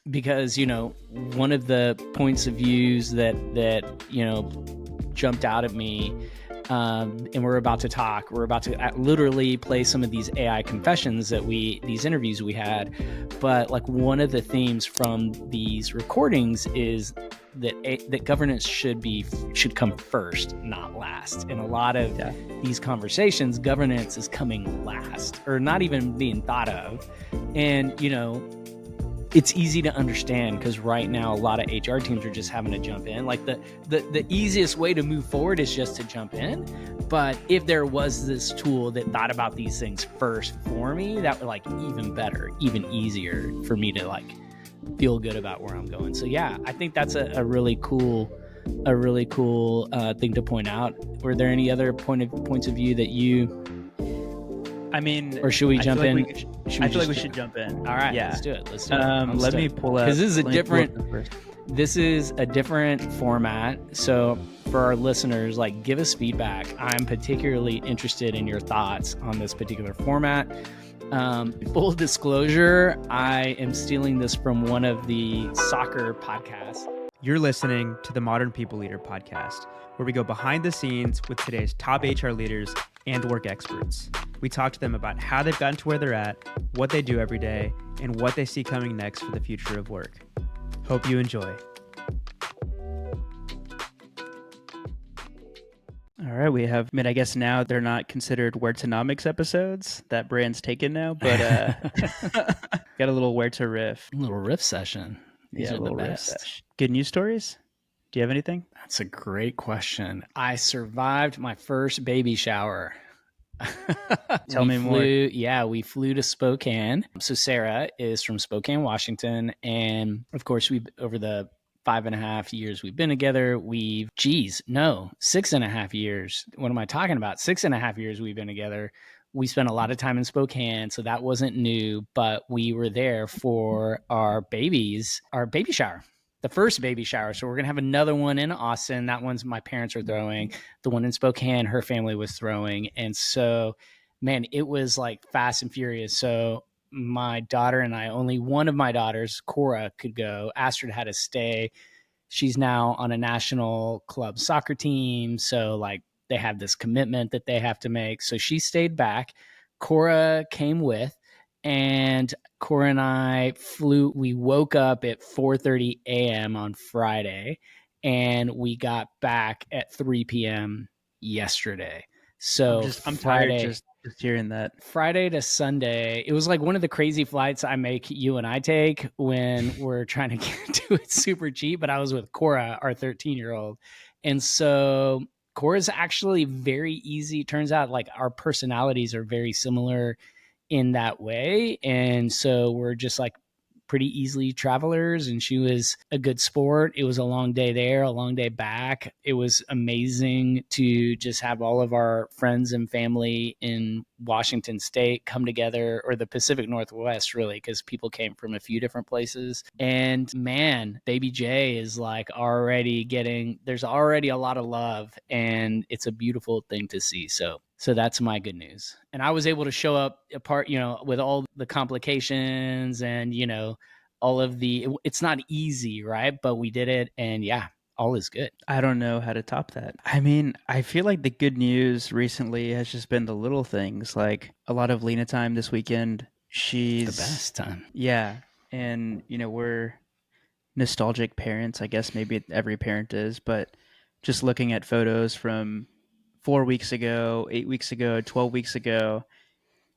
because, one of the points of views that jumped out at me, and we're about to literally play some of these AI confessions these interviews we had. But like one of the themes from these recordings is that governance should come first, not last. In a lot of these conversations, governance is coming last or not even being thought of. And, it's easy to understand because right now a lot of HR teams are just having to jump in. Like the easiest way to move forward is just to jump in. But if there was this tool that thought about these things first for me, that would like even better, even easier for me to like feel good about where I'm going. So yeah, I think that's a really cool thing to point out. Were there any other points of view that you? I mean, or should we jump in? I feel like we should jump in. All right, let's do it. Let me pull up. Because this is a different format. So for our listeners, like, give us feedback. I'm particularly interested in your thoughts on this particular format. Full disclosure, I am stealing this from one of the soccer podcasts. You're listening to the Modern People Leader podcast, where we go behind the scenes with today's top HR leaders and work experts. We talk to them about how they've gotten to where they're at, what they do every day, and what they see coming next for the future of work. Hope you enjoy. All right, we have, I guess now they're not considered Where-tonomics episodes. That brand's taken now, but got a little Where to Riff. A little riff session. These are the best. Good news stories? Do you have anything? That's a great question. I survived my first baby shower. Tell me more. Yeah, we flew to Spokane. So Sarah is from Spokane, Washington. And of course, over the 5.5 years we've been together, 6.5 years. What am I talking about? 6.5 years we've been together. We spent a lot of time in Spokane, so that wasn't new, but we were there for our baby shower, the first baby shower. So we're going to have another one in Austin. That one's my parents are throwing. The one in Spokane, her family was throwing. And so, man, it was like fast and furious. So my daughter and I, only one of my daughters, Cora, could go. Astrid had to stay. She's now on a national club soccer team. So like, they have this commitment that they have to make. So she stayed back. Cora came with, and Cora and I flew. We woke up at 4:30 a.m. on Friday, and we got back at 3 p.m. yesterday. So I'm tired just hearing that. Friday to Sunday, it was like one of the crazy flights you and I take when we're trying to get to it super cheap. But I was with Cora, our 13-year-old. And so Cora's actually very easy. Turns out like our personalities are very similar in that way. And so we're just like pretty easily travelers, and she was a good sport. It was a long day there, a long day back. It was amazing to just have all of our friends and family in Washington State come together, or the Pacific Northwest, really, because people came from a few different places. And man, baby J is like there's already a lot of love, and it's a beautiful thing to see. So that's my good news. And I was able to show up with all the complications and, all of it's not easy, right? But we did it, and yeah, all is good. I don't know how to top that. I mean, I feel like the good news recently has just been the little things, like a lot of Lena time this weekend. She's the best time. Yeah. And, we're nostalgic parents. I guess maybe every parent is, but just looking at photos from 4 weeks ago, 8 weeks ago, 12 weeks ago,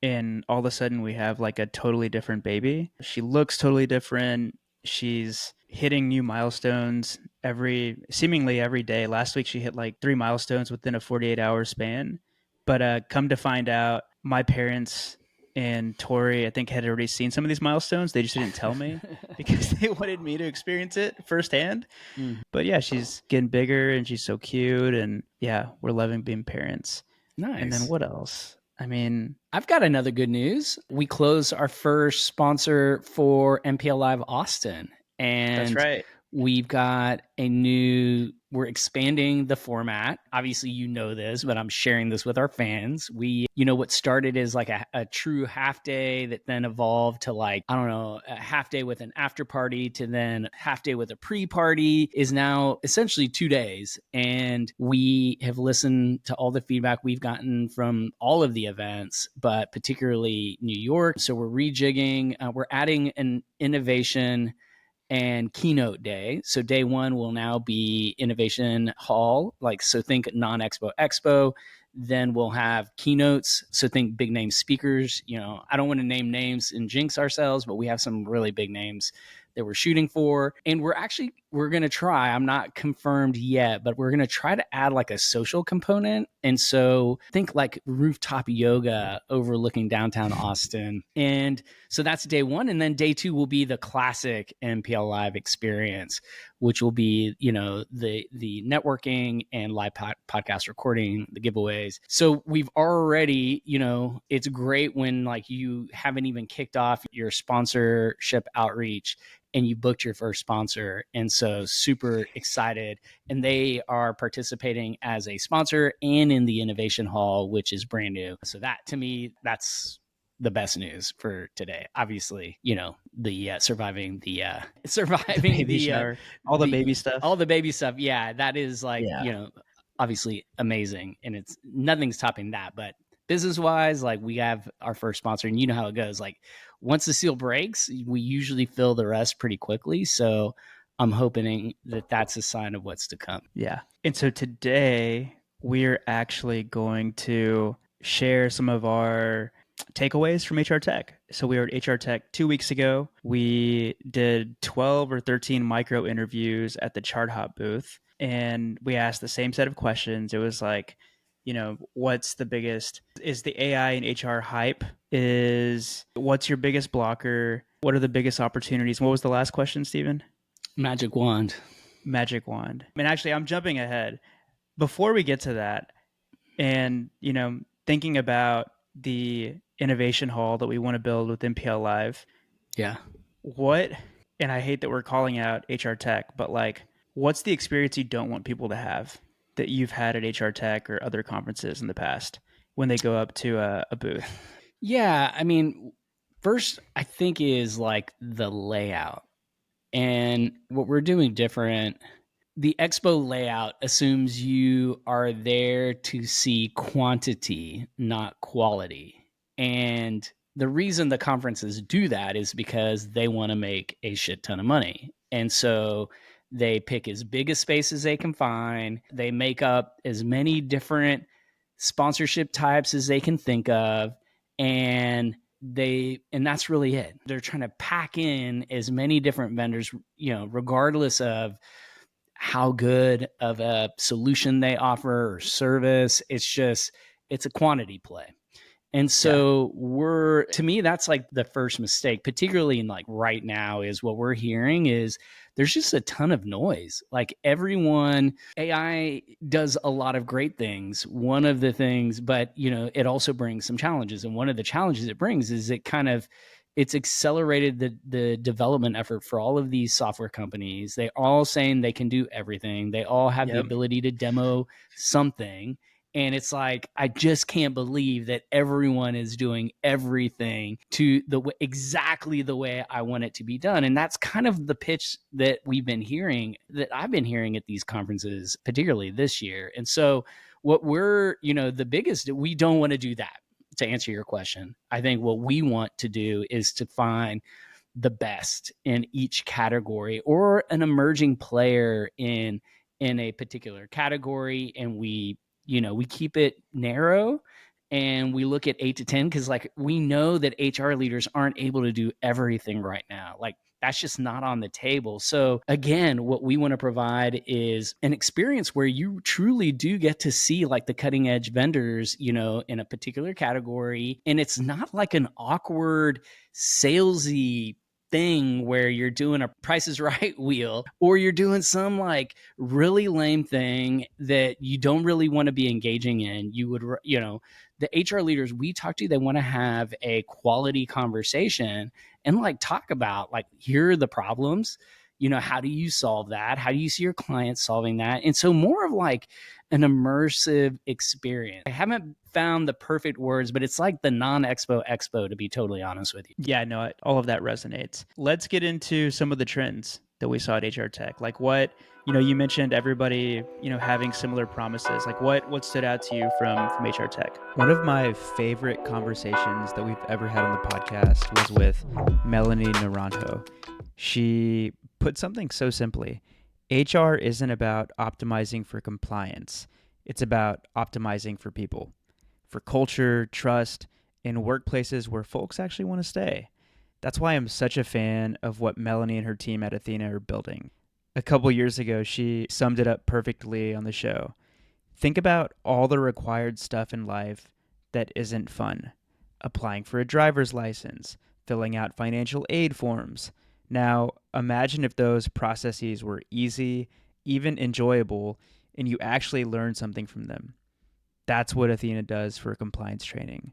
and all of a sudden we have like a totally different baby. She looks totally different. She's hitting new milestones seemingly every day. Last week she hit like 3 milestones within a 48-hour span. But come to find out, my parents and Tori, I think, had already seen some of these milestones. They just didn't tell me because they wanted me to experience it firsthand. But yeah, she's getting bigger and she's so cute. And yeah, we're loving being parents. Nice. And then what else? I mean, I've got another good news. We closed our first sponsor for MPL Live Austin. And that's right. We've got we're expanding the format. Obviously, you know this, but I'm sharing this with our fans. What started as like a true half day that then evolved to like, I don't know, a half day with an after party to then half day with a pre-party is now essentially 2 days. And we have listened to all the feedback we've gotten from all of the events, but particularly New York. So we're rejigging, we're adding an innovation and keynote day. So day one will now be innovation hall, like so think non-expo expo. Then we'll have keynotes. So think big name speakers. I don't want to name names and jinx ourselves, but we have some really big names that we're shooting for. And we're going to try, I'm not confirmed yet, but we're going to try to add like a social component. And so think like rooftop yoga overlooking downtown Austin. And so that's day one. And then day two will be the classic NPL Live experience, which will be, the networking and live podcast recording, the giveaways. So we've already, it's great when like you haven't even kicked off your sponsorship outreach and you booked your first sponsor. And so super excited. And they are participating as a sponsor and in the innovation hall, which is brand new. So that to me, that's the best news for today. Obviously, the surviving the Baby shower, all the baby stuff. all the baby stuff. Yeah, that is like, Yeah. obviously amazing. And it's nothing's topping that. But business wise, like we have our first sponsor and you know how it goes. Like once the seal breaks, we usually fill the rest pretty quickly. So I'm hoping that that's a sign of what's to come. Yeah. And so today we're actually going to share some of our takeaways from HR Tech. So we were at HR Tech 2 weeks ago. We did 12 or 13 micro interviews at the Chart Hop booth, and we asked the same set of questions. It was like, what's the biggest, is the AI and HR hype? What's your biggest blocker? What are the biggest opportunities? What was the last question, Stephen? Magic wand. Magic wand. I mean, actually, I'm jumping ahead. Before we get to that, and thinking about the innovation hall that we want to build with MPL Live, Yeah. what, and I hate that we're calling out HR Tech, but like, what's the experience you don't want people to have that you've had at HR Tech or other conferences in the past when they go up to a booth? Yeah. I mean, first, I think is like the layout. And what we're doing different, the expo layout assumes you are there to see quantity, not quality. And the reason the conferences do that is because they want to make a shit ton of money. And so they pick as big a space as they can find. They make up as many different sponsorship types as they can think of. And that's really it. They're trying to pack in as many different vendors, regardless of how good of a solution they offer or service. It's a quantity play. And so to me, that's like the first mistake, particularly in like right now, is what we're hearing is there's just a ton of noise. Like AI does a lot of great things. One of the things, but it also brings some challenges. And one of the challenges it brings is it's accelerated the development effort for all of these software companies. They all saying they can do everything. They all have the ability to demo something. And it's like, I just can't believe that everyone is doing everything to exactly the way I want it to be done. And that's kind of the pitch that I've been hearing at these conferences, particularly this year. And so what the biggest, we don't want to do that. To answer your question, I think what we want to do is to find the best in each category or an emerging player in a particular category. And we keep it narrow and we look at 8 to 10 because like we know that HR leaders aren't able to do everything right now. Like that's just not on the table. So again, what we want to provide is an experience where you truly do get to see like the cutting edge vendors, in a particular category. And it's not like an awkward salesy thing where you're doing a Price is Right wheel or you're doing some like really lame thing that you don't really want to be engaging in. You would, the HR leaders we talk to, they want to have a quality conversation and like talk about like, here are the problems, how do you solve that? How do you see your clients solving that? And so more of like an immersive experience. I haven't found the perfect words, but it's like the non-Expo Expo, to be totally honest with you. Yeah, no, all of that resonates. Let's get into some of the trends that we saw at HR Tech. Like what, you mentioned everybody, having similar promises. Like what stood out to you from HR Tech? One of my favorite conversations that we've ever had on the podcast was with Melanie Naranjo. She put something so simply. HR isn't about optimizing for compliance. It's about optimizing for people, for culture, trust, in workplaces where folks actually want to stay. That's why I'm such a fan of what Melanie and her team at Athena are building. A couple years ago, she summed it up perfectly on the show. Think about all the required stuff in life that isn't fun. Applying for a driver's license, filling out financial aid forms. Now, imagine if those processes were easy, even enjoyable, and you actually learned something from them. That's what Athena does for compliance training.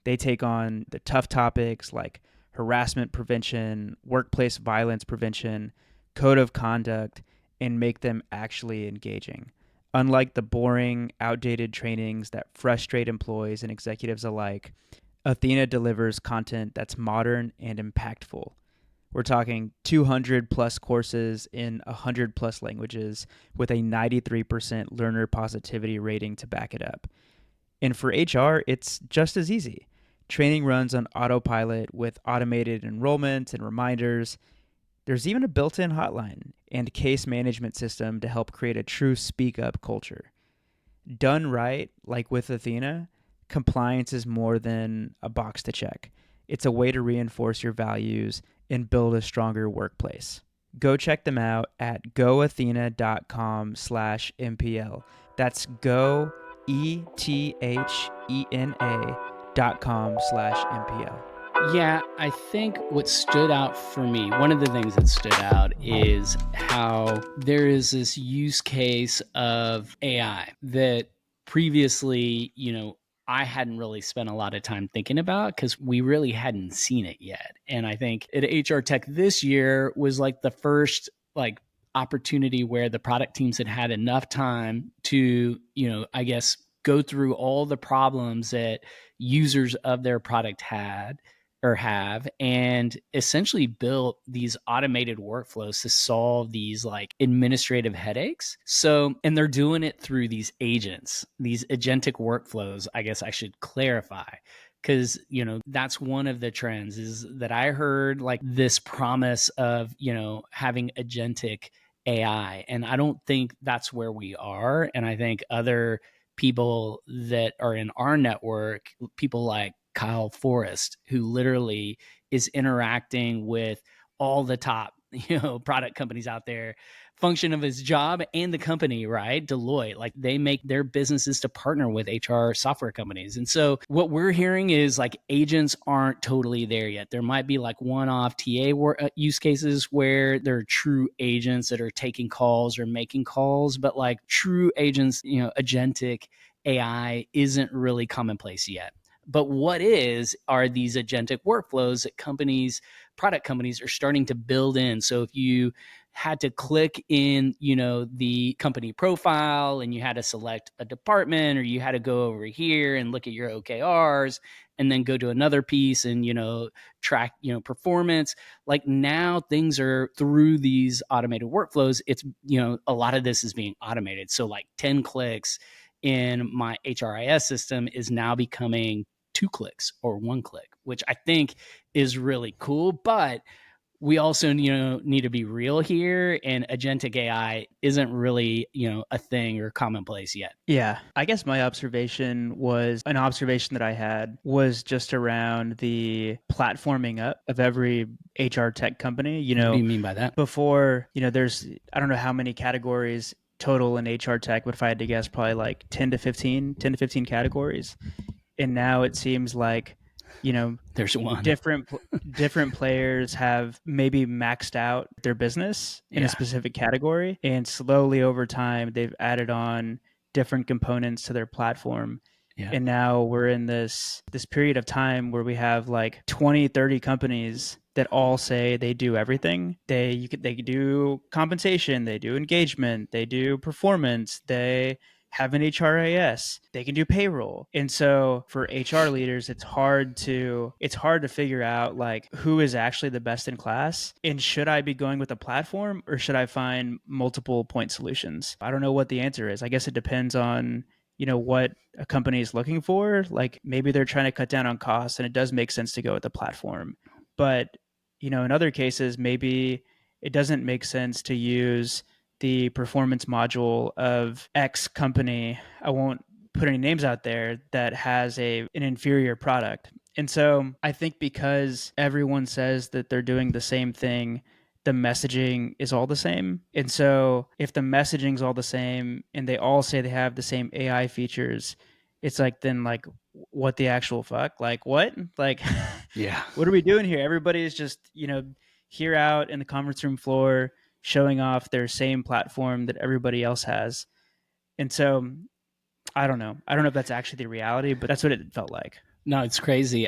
They take on the tough topics like harassment prevention, workplace violence prevention, code of conduct, and make them actually engaging. Unlike the boring, outdated trainings that frustrate employees and executives alike, Athena delivers content that's modern and impactful. We're talking 200 plus courses in 100 plus languages with a 93% learner positivity rating to back it up. And for HR, it's just as easy. Training runs on autopilot with automated enrollment and reminders. There's even a built-in hotline and case management system to help create a true speak-up culture. Done right, like with Athena, compliance is more than a box to check. It's a way to reinforce your values and build a stronger workplace. Go check them out at goathena.com/MPL. That's goethena.com/MPL. Yeah, I think what stood out for me, one of the things that stood out is how there is this use case of AI that previously, I hadn't really spent a lot of time thinking about because we really hadn't seen it yet. And I think at HR Tech this year was like the first like opportunity where the product teams had had enough time to, I guess go through all the problems that users of their product had or have, and essentially built these automated workflows to solve these like administrative headaches. So, and they're doing it through these agents, these agentic workflows, I guess I should clarify. Because, that's one of the trends is that I heard like this promise of, having agentic AI. And I don't think that's where we are. And I think other people that are in our network, people like Kyle Forrest, who literally is interacting with all the top, product companies out there, function of his job and the company, right? Deloitte, like they make their businesses to partner with HR software companies. And so what we're hearing is like agents aren't totally there yet. There might be like one-off TA use cases where there are true agents that are taking calls or making calls, but like true agents, agentic AI isn't really commonplace yet. But what are these agentic workflows that product companies are starting to build in. So if you had to click in, the company profile and you had to select a department, or you had to go over here and look at your OKRs and then go to another piece and, track, performance, like now things are through these automated workflows. It's, a lot of this is being automated. So like 10 clicks in my HRIS system is now becoming 2 clicks or 1 click, which I think is really cool. But we also, need to be real here, and agentic AI isn't really, a thing or commonplace yet. Yeah. I guess my observation that I had was just around the platforming up of every HR tech company. What do you mean by that? Before, there's, I don't know how many categories total in HR tech, but if I had to guess, probably like 10 to 15 categories. And now it seems like, there's one. different players have maybe maxed out their business in a specific category, and slowly over time they've added on different components to their platform. And now we're in this period of time where we have like 20, 30 companies that all say they do everything. They do compensation, they do engagement, they do performance, they have an HRIS, they can do payroll. And so for HR leaders, it's hard to figure out like who is actually the best in class, and should I be going with a platform or should I find multiple point solutions? I don't know what the answer is. I guess it depends on what a company is looking for. Like maybe they're trying to cut down on costs and it does make sense to go with the platform. But in other cases, maybe it doesn't make sense to use the performance module of X company. I won't put any names out there that has an inferior product. And so I think because everyone says that they're doing the same thing, the messaging is all the same. And so if the messaging's all the same and they all say they have the same AI features, it's like, then like, what the actual fuck? Like what? Like, Yeah. what are we doing here? Everybody is just, here out in the conference room floor showing off their same platform that everybody else has. And so I don't know. I don't know if that's actually the reality, but that's what it felt like. No, it's crazy.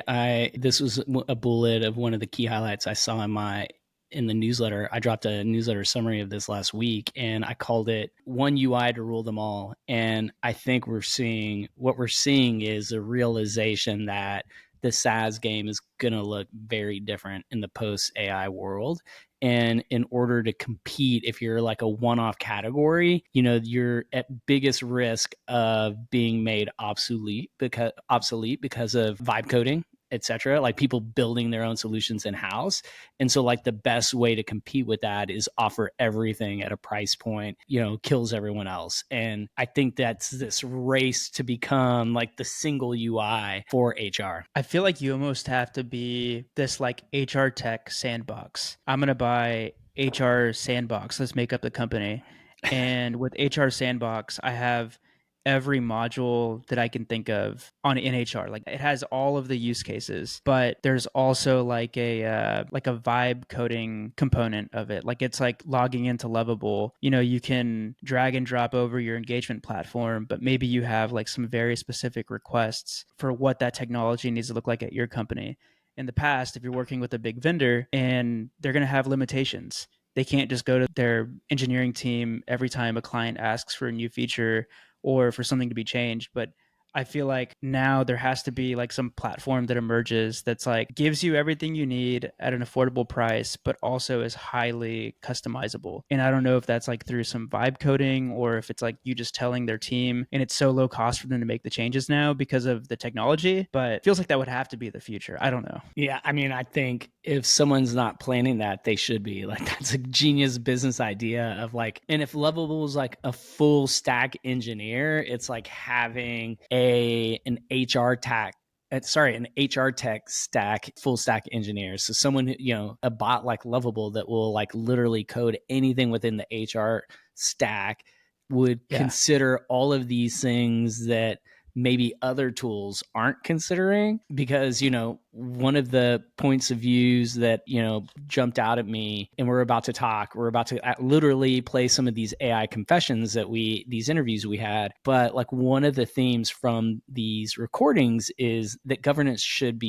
This was a bullet of one of the key highlights I saw in the newsletter. I dropped a newsletter summary of this last week, and I called it "One UI to Rule Them All." And I think what we're seeing is a realization that the SaaS game is going to look very different in the post AI world. And in order to compete, if you're like a one-off category, you're at biggest risk of being made obsolete because of vibe coding, etc., like people building their own solutions in house. And so like the best way to compete with that is offer everything at a price point, kills everyone else. And I think that's this race to become like the single UI for HR. I feel like you almost have to be this like HR tech sandbox. I'm going to buy HR sandbox. Let's make up the company. And with HR sandbox, I have every module that I can think of in HR. Like it has all of the use cases, but there's also like a vibe coding component of it. Like it's like logging into Lovable. You can drag and drop over your engagement platform, but maybe you have like some very specific requests for what that technology needs to look like at your company. In the past, if you're working with a big vendor and they're going to have limitations, they can't just go to their engineering team every time a client asks for a new feature or for something to be changed. But I feel like now there has to be like some platform that emerges that's like gives you everything you need at an affordable price, but also is highly customizable. And I don't know if that's like through some vibe coding or if it's like you just telling their team and it's so low cost for them to make the changes now because of the technology, but it feels like that would have to be the future. I don't know. Yeah, I mean, I think if someone's not planning that, they should be. Like that's a genius business idea of like, and if Lovable is like a full stack engineer, it's like having an HR tech stack, full stack engineer. So someone, a bot like Lovable that will like literally code anything within the HR stack would consider all of these things that maybe other tools aren't considering. Because one of the points of views that jumped out at me, and we're about to literally play some of these AI confessions these interviews we had, but like one of the themes from these recordings is that governance should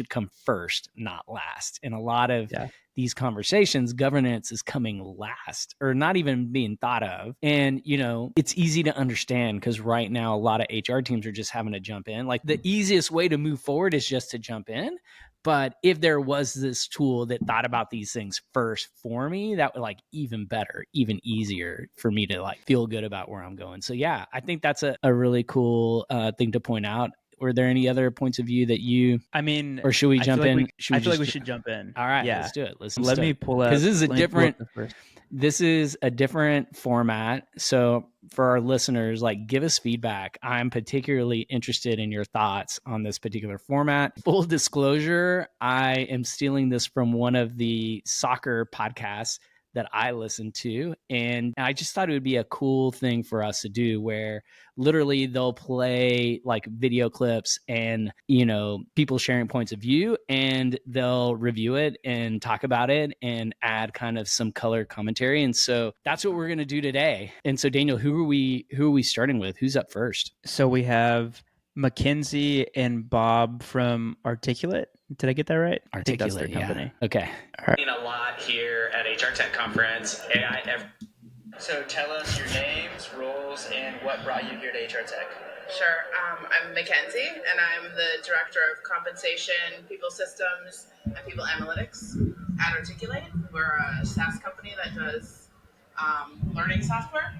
come first, not last. And a lot of these conversations, governance is coming last or not even being thought of. And, it's easy to understand because right now a lot of HR teams are just having to jump in. Like the easiest way to move forward is just to jump in. But if there was this tool that thought about these things first for me, that would like even better, even easier for me to like feel good about where I'm going. So yeah, I think that's a really cool thing to point out. Were there any other points of view that you? I mean, or should we jump in? I feel like we should jump in. All right, yeah. Let's do it. Let me pull up because this is a different format. So for our listeners, like give us feedback. I'm particularly interested in your thoughts on this particular format. Full disclosure, I am stealing this from one of the soccer podcasts that I listen to. And I just thought it would be a cool thing for us to do where literally they'll play like video clips and, people sharing points of view, and they'll review it and talk about it and add kind of some color commentary. And so that's what we're going to do today. And so Daniel, who are we starting with? Who's up first? So we have Mackenzie and Bob from Articulate. Did I get that right? I think that's their Articulate, company. yeah. Okay. Seen a lot here at HR Tech Conference. So tell us your names, roles, and what brought you here to HR Tech. Sure. I'm Mackenzie, and I'm the Director of Compensation, People Systems, and People Analytics at Articulate. We're a SaaS company that does learning software.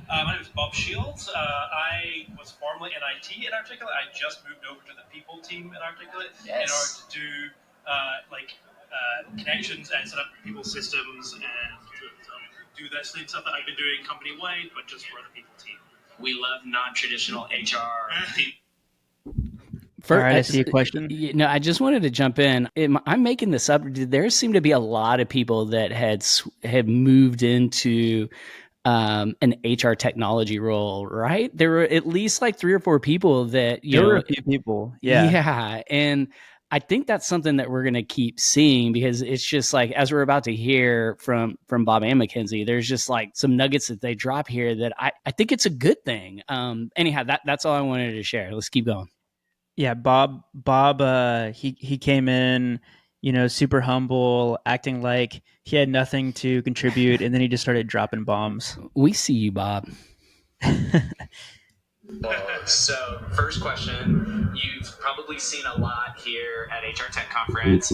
My name is Bob Shields. I was formerly in IT at Articulate. I just moved over to the people team at Articulate in order to do connections and set up people systems and do that same stuff that I've been doing company-wide, but just for the people team. We love non-traditional HR people. All right, I see a question. No, I just wanted to jump in. I'm making this up. There seem to be a lot of people that had moved into an HR technology role, right? There were at least like 3 or 4 people that There were a few people. Yeah. Yeah. And I think that's something that we're going to keep seeing, because it's just like, as we're about to hear from Bob and Mackenzie, there's just like some nuggets that they drop here that I think it's a good thing. Anyhow, that's all I wanted to share. Let's keep going. Yeah, Bob, he came in, super humble, acting like he had nothing to contribute, and then he just started dropping bombs. We see you, Bob. So, first question, you've probably seen a lot here at HR Tech Conference,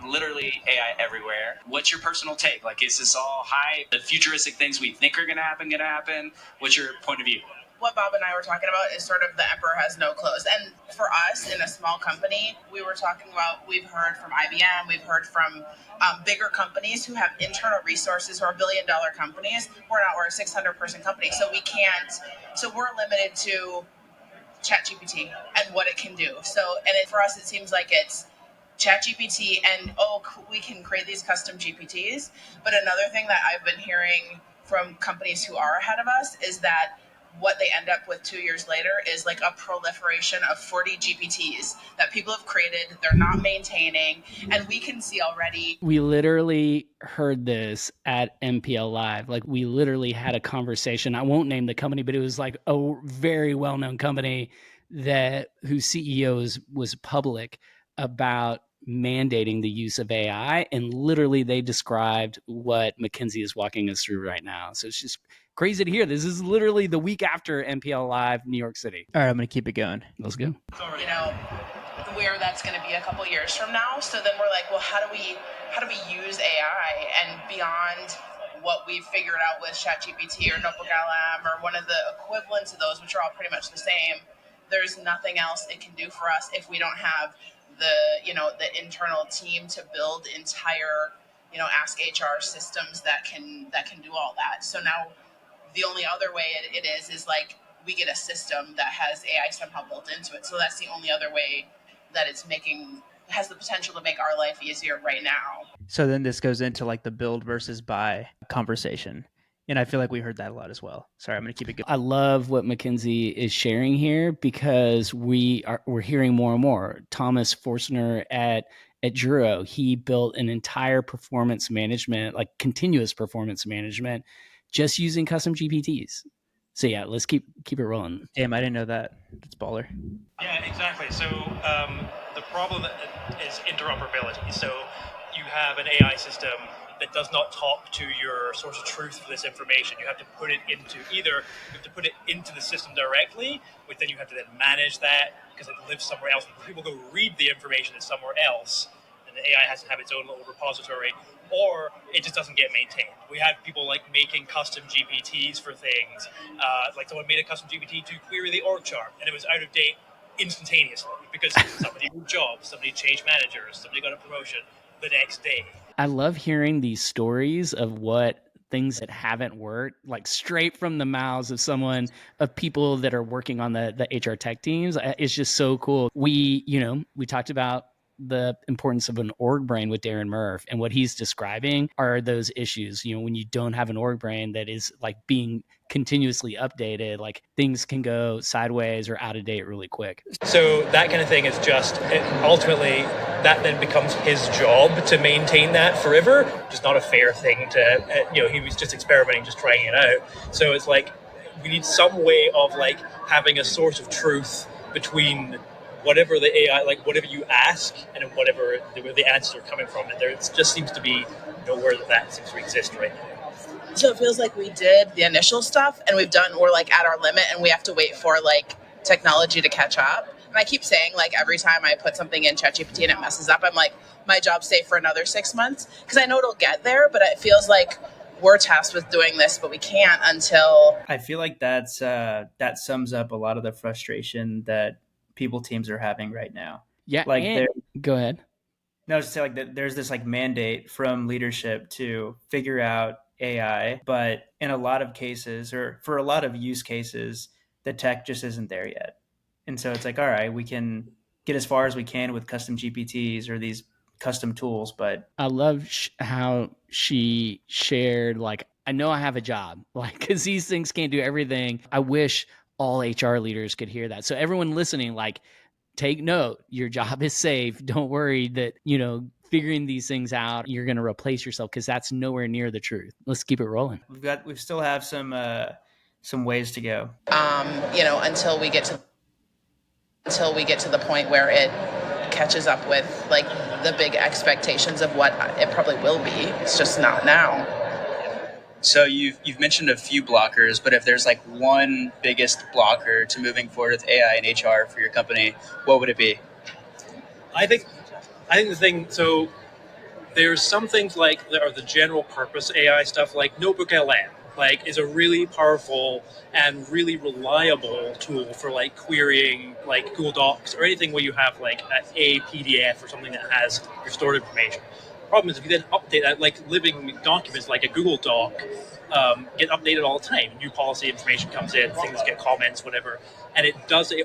literally AI everywhere. What's your personal take? Like, is this all hype? The futuristic things we think are going to happen? What's your point of view? What Bob and I were talking about is sort of the emperor has no clothes. And for us in a small company, we were talking about, we've heard from IBM, we've heard from bigger companies who have internal resources, who are billion-dollar companies. We're a 600-person company, so we're limited to ChatGPT and what it can do. For us, it seems like it's ChatGPT and, we can create these custom GPTs. But another thing that I've been hearing from companies who are ahead of us is that what they end up with 2 years later is like a proliferation of 40 GPTs that people have created, they're not maintaining, and we can see already. We literally heard this at MPL Live. Like, we literally had a conversation. I won't name the company, but it was like a very well-known company whose CEO was public about mandating the use of AI, and literally they described what Mackenzie is walking us through right now. So it's just crazy to hear. This is literally the week after MPL Live, New York City. All right, I'm going to keep it going. Let's go. Where that's going to be a couple years from now. So then we're like, well, how do we use AI and beyond what we've figured out with ChatGPT or Notebook LM or one of the equivalents of those, which are all pretty much the same. There's nothing else it can do for us if we don't have the internal team to build entire, Ask HR systems that can do all that. So now the only other way it is like we get a system that has AI somehow built into it. So that's the only other way that has the potential to make our life easier right now. So then this goes into like the build versus buy conversation. And I feel like we heard that a lot as well. Sorry, I'm going to keep it going. I love what Mackenzie is sharing here, because we're hearing more and more. Thomas Forstner at Juro, he built an entire performance management, like continuous performance management, just using custom GPTs. So yeah, let's keep it rolling. Damn, I didn't know that. That's baller. Yeah, exactly. So the problem is interoperability. So you have an AI system that does not talk to your source of truth for this information. You have to put it into the system directly, but then you have to then manage that because it lives somewhere else. When people go read the information, it's somewhere else, and the AI has to have its own little repository, or it just doesn't get maintained. We have people like making custom GPTs for things. Like someone made a custom GPT to query the org chart, and it was out of date instantaneously because somebody moved jobs, somebody changed managers, somebody got a promotion the next day. I love hearing these stories of what things that haven't worked, like straight from the mouths of people that are working on the HR tech teams. It's just so cool. We talked about the importance of an org brain with Darren Murph, and what he's describing are those issues. When you don't have an org brain that is like being continuously updated, like things can go sideways or out of date really quick. So that kind of thing is ultimately that then becomes his job to maintain that forever, which is not a fair thing to, he was just experimenting, just trying it out. So it's like, we need some way of like having a source of truth between whatever the AI, like whatever you ask and whatever the answers are coming from, and there just seems to be nowhere that seems to exist right now. So it feels like we did the initial stuff and we're like at our limit and we have to wait for like technology to catch up. And I keep saying, like, every time I put something in ChatGPT and it messes up, I'm like, my job's safe for another 6 months, because I know it'll get there, but it feels like we're tasked with doing this, but we can't until. I feel like that sums up a lot of the frustration that people teams are having right now. Yeah, Like, and go ahead. No, I was just saying, like, there's this like mandate from leadership to figure out AI, but in a lot of cases, or for a lot of use cases, the tech just isn't there yet. And so it's like, all right, we can get as far as we can with custom GPTs or these custom tools, but I love how she shared, like, I know I have a job, like, because these things can't do everything. I wish all HR leaders could hear that. So everyone listening, like, take note, your job is safe. Don't worry that, figuring these things out, you're going to replace yourself, because that's nowhere near the truth. Let's keep it rolling. we still have some ways to go. Until we get to the point where it catches up with like the big expectations of what it probably will be. It's just not now. So you've mentioned a few blockers, but if there's like one biggest blocker to moving forward with AI and HR for your company, what would it be? I think the thing, so there's some things like that are the general purpose AI stuff, like Notebook LM, like is a really powerful and really reliable tool for like querying like Google Docs or anything where you have like a PDF or something that has your stored information. Problem is, if you then update that, like living documents like a Google Doc get updated all the time. New policy information comes in, things get comments, whatever, and it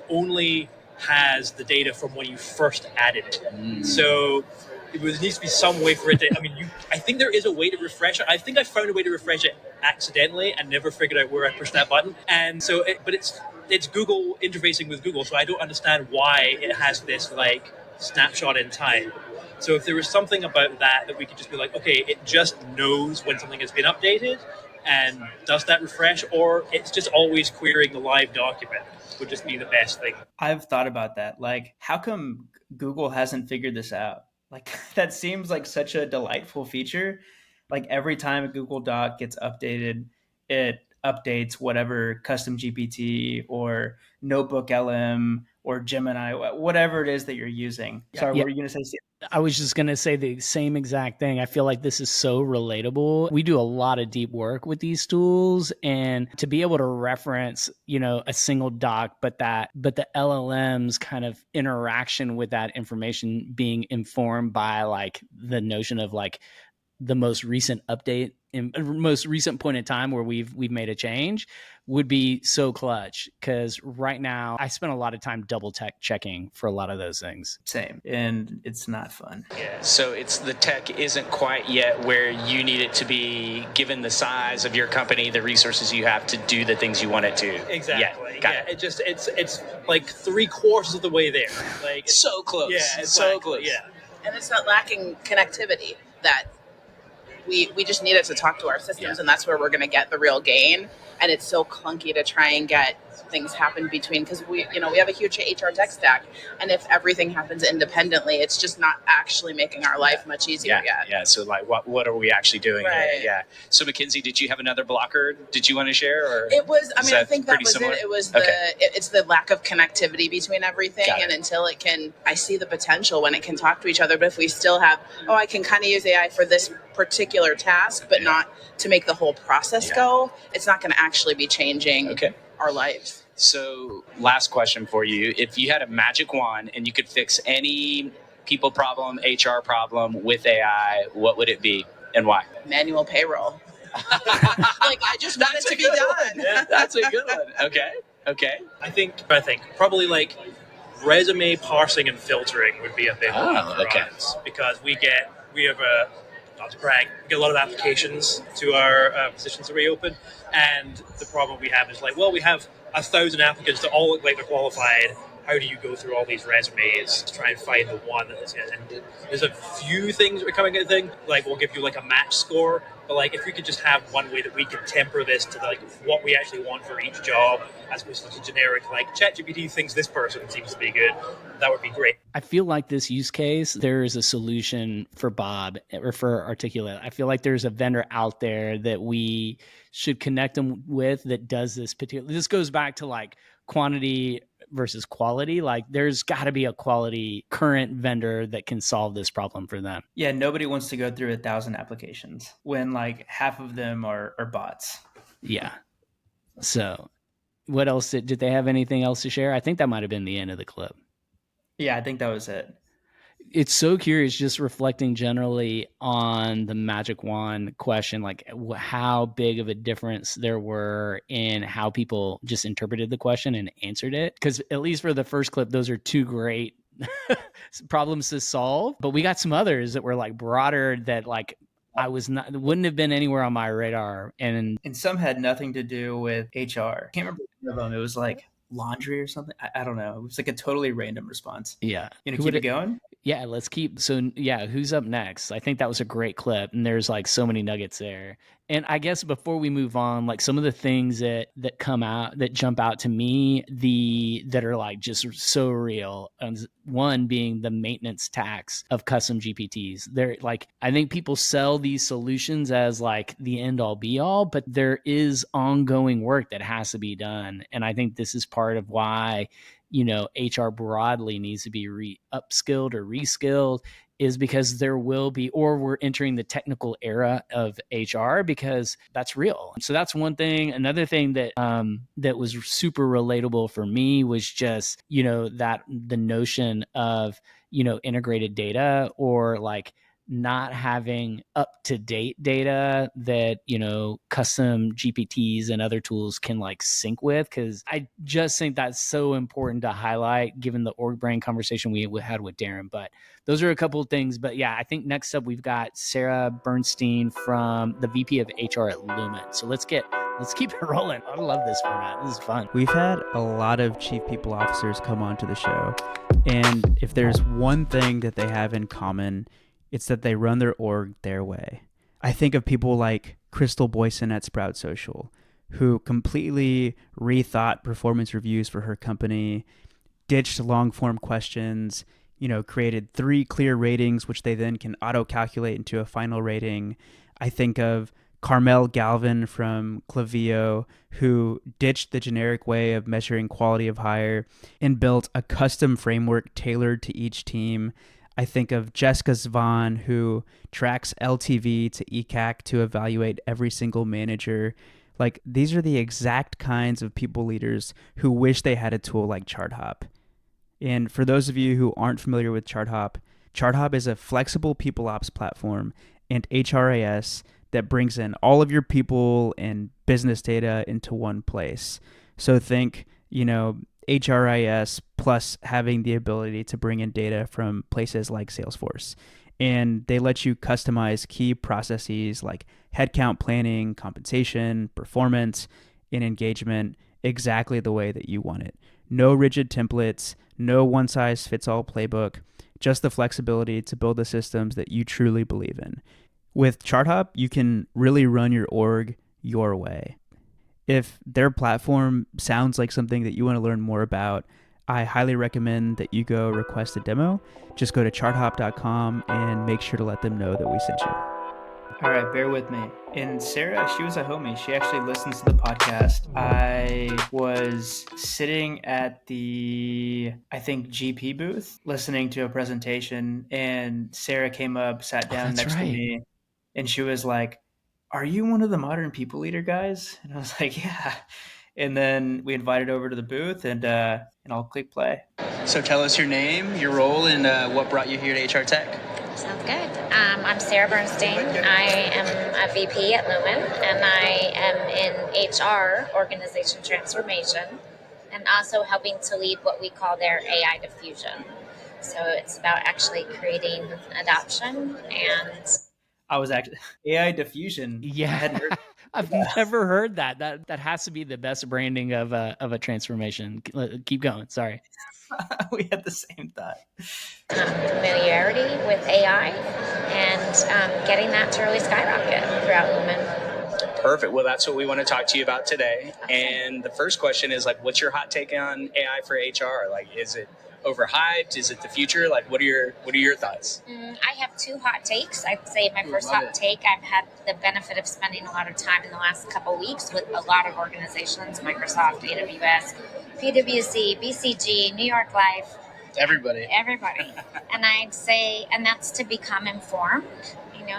only has the data from when you first added it. So there needs to be some way for it to, I think there is a way to refresh it. I think I found a way to refresh it accidentally and never figured out where I pushed that button. And so, but it's Google interfacing with Google, so I don't understand why it has this like snapshot in time. So if there was something about that we could just be like, okay, it just knows when something has been updated and does that refresh, or it's just always querying the live document, would just be the best thing. I've thought about that. Like, how come Google hasn't figured this out? Like, that seems like such a delightful feature. Like, every time a Google Doc gets updated, it updates whatever custom GPT or Notebook LM or Gemini, whatever it is that you're using. Sorry, what were you going to say, Steve? I was just going to say the same exact thing. I feel like this is so relatable. We do a lot of deep work with these tools, and to be able to reference, a single doc, but the LLM's kind of interaction with that information being informed by like the notion of like the most recent update in most recent point in time where we've made a change would be so clutch, because right now I spend a lot of time double checking for a lot of those things. Same. And it's not fun. Yeah. So it's the tech isn't quite yet where you need it to be, given the size of your company, the resources you have to do the things you want it to. Exactly. Yeah. It's like 3/4 of the way there. Like so close. Yeah. It's so close. Yeah. And it's not lacking connectivity that we just need it to talk to our systems, and that's where we're going to get the real gain. And it's so clunky to try and get things happen between, because we have a huge HR tech stack, and if everything happens independently, it's just not actually making our life much easier yet. Yeah. So like, what are we actually doing? Right. Here? Yeah. So Mackenzie, did you have another blocker? Did you want to share? Or it was. I think that was similar? it. It was Okay. it's the lack of connectivity between everything, and until it can, I see the potential when it can talk to each other. But if we still have, I can kind of use AI for this particular task, but not to make the whole process go, it's not going to actually be changing our lives. So last question for you. If you had a magic wand and you could fix any people problem, HR problem with AI, what would it be and why? Manual payroll. Like, I just want it to be done. Yeah, that's a good one. Okay. I think probably like resume parsing and filtering would be a big one for us, because we have a, not to brag, we get a lot of applications to our positions that we open, and the problem we have is like, well, we have 1,000 applicants that all look like they're qualified. How do you go through all these resumes to try and find the one that is it? And there's a few things that are coming at the thing, like we'll give you like a match score, But like, if we could just have one way that we can temper this to like what we actually want for each job, as opposed to generic like ChatGPT thinks this person seems to be good, that would be great. I feel like this use case, there is a solution for Bob or for Articulate. I feel like there's a vendor out there that we should connect them with that does this particular. This goes back to like quantity versus quality. Like there's got to be a quality current vendor that can solve this problem for them. Yeah, nobody wants to go through 1,000 applications when like half of them are bots. Yeah. So what else did they have anything else to share? I think that might have been the end of the clip. Yeah, I think that was it. It's so curious just reflecting generally on the magic wand question, like how big of a difference there were in how people just interpreted the question and answered it. Because at least for the first clip, those are two great problems to solve. But we got some others that were like broader that like wouldn't have been anywhere on my radar. And some had nothing to do with HR. I can't remember one of them. It was like laundry or something. I don't know. It was like a totally random response. Yeah. Keep it going? Yeah, let's keep. So yeah, who's up next? I think that was a great clip, and there's like so many nuggets there. And I guess before we move on, like some of the things that come out that jump out to me, that are like just so real. One being the maintenance tax of custom GPTs. They're like, I think people sell these solutions as like the end all be all, but there is ongoing work that has to be done. And I think this is part of why, HR broadly needs to be upskilled or reskilled, is because there will be, or we're entering the technical era of HR because that's real. So that's one thing. Another thing that that was super relatable for me was just, that the notion of, integrated data, or like not having up-to-date data that, custom GPTs and other tools can like sync with. Because I just think that's so important to highlight given the org brain conversation we had with Darren. But those are a couple of things. But yeah, I think next up we've got Sarah Bernstein, from the VP of HR at Lumen. So let's keep it rolling. I love this format. This is fun. We've had a lot of chief people officers come onto the show, and if there's one thing that they have in common, it's that they run their org their way. I think of people like Crystal Boyson at Sprout Social, who completely rethought performance reviews for her company, ditched long-form questions, created 3 clear ratings, which they then can auto-calculate into a final rating. I think of Carmel Galvin from Clavio, who ditched the generic way of measuring quality of hire and built a custom framework tailored to each team. I think of Jessica Zvan, who tracks LTV to ECAC to evaluate every single manager. Like, these are the exact kinds of people leaders who wish they had a tool like ChartHop. And for those of you who aren't familiar with ChartHop, ChartHop is a flexible people ops platform and HRIS that brings in all of your people and business data into one place. So think, HRIS plus having the ability to bring in data from places like Salesforce. And they let you customize key processes like headcount planning, compensation, performance, and engagement exactly the way that you want it. No rigid templates, no one-size-fits-all playbook, just the flexibility to build the systems that you truly believe in. With ChartHop, you can really run your org your way. If their platform sounds like something that you want to learn more about, I highly recommend that you go request a demo. Just go to charthop.com and make sure to let them know that we sent you. All right, bear with me. And Sarah, she was a homie. She actually listens to the podcast. I was sitting at the, I think, GP booth listening to a presentation, and Sarah came up, sat down next to me, and she was like, "Are you one of the modern people leader guys?" And I was like, "Yeah." And then we invited over to the booth, and I'll click play. So tell us your name, your role, and what brought you here to HR Tech. Sounds good. I'm Sarah Bernstein. I am a VP at Lumen, and I am in HR, organization transformation, and also helping to lead what we call their AI diffusion. So it's about actually creating adoption and I was actually AI diffusion. I Yeah. hadn't heard. I've never heard that. That has to be the best branding of a transformation. Keep going. Sorry. We had the same thought. Familiarity with AI and getting that to really skyrocket throughout Lumen. Perfect. Well, that's what we want to talk to you about today. And the first question is like, what's your hot take on AI for HR? Like, is it overhyped? Is it the future? Like, what are your thoughts? I have two hot takes. I'd say my first hot take, I've had the benefit of spending a lot of time in the last couple weeks with a lot of organizations, Microsoft, AWS, PwC, BCG, New York Life. Everybody. And I'd say, and that's to become informed,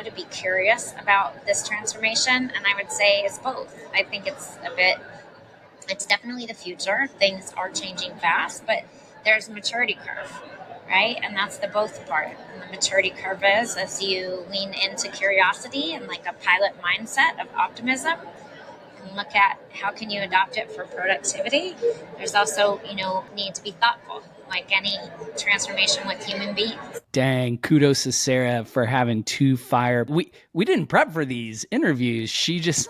to be curious about this transformation. And I would say it's both. I think it's definitely the future. Things are changing fast, but there's a maturity curve, right? And that's the both part. And the maturity curve is as you lean into curiosity and like a pilot mindset of optimism and look at how can you adopt it for productivity. There's also, need to be thoughtful, like any transformation with human beings. Dang, kudos to Sarah for having two fire. We didn't prep for these interviews. She just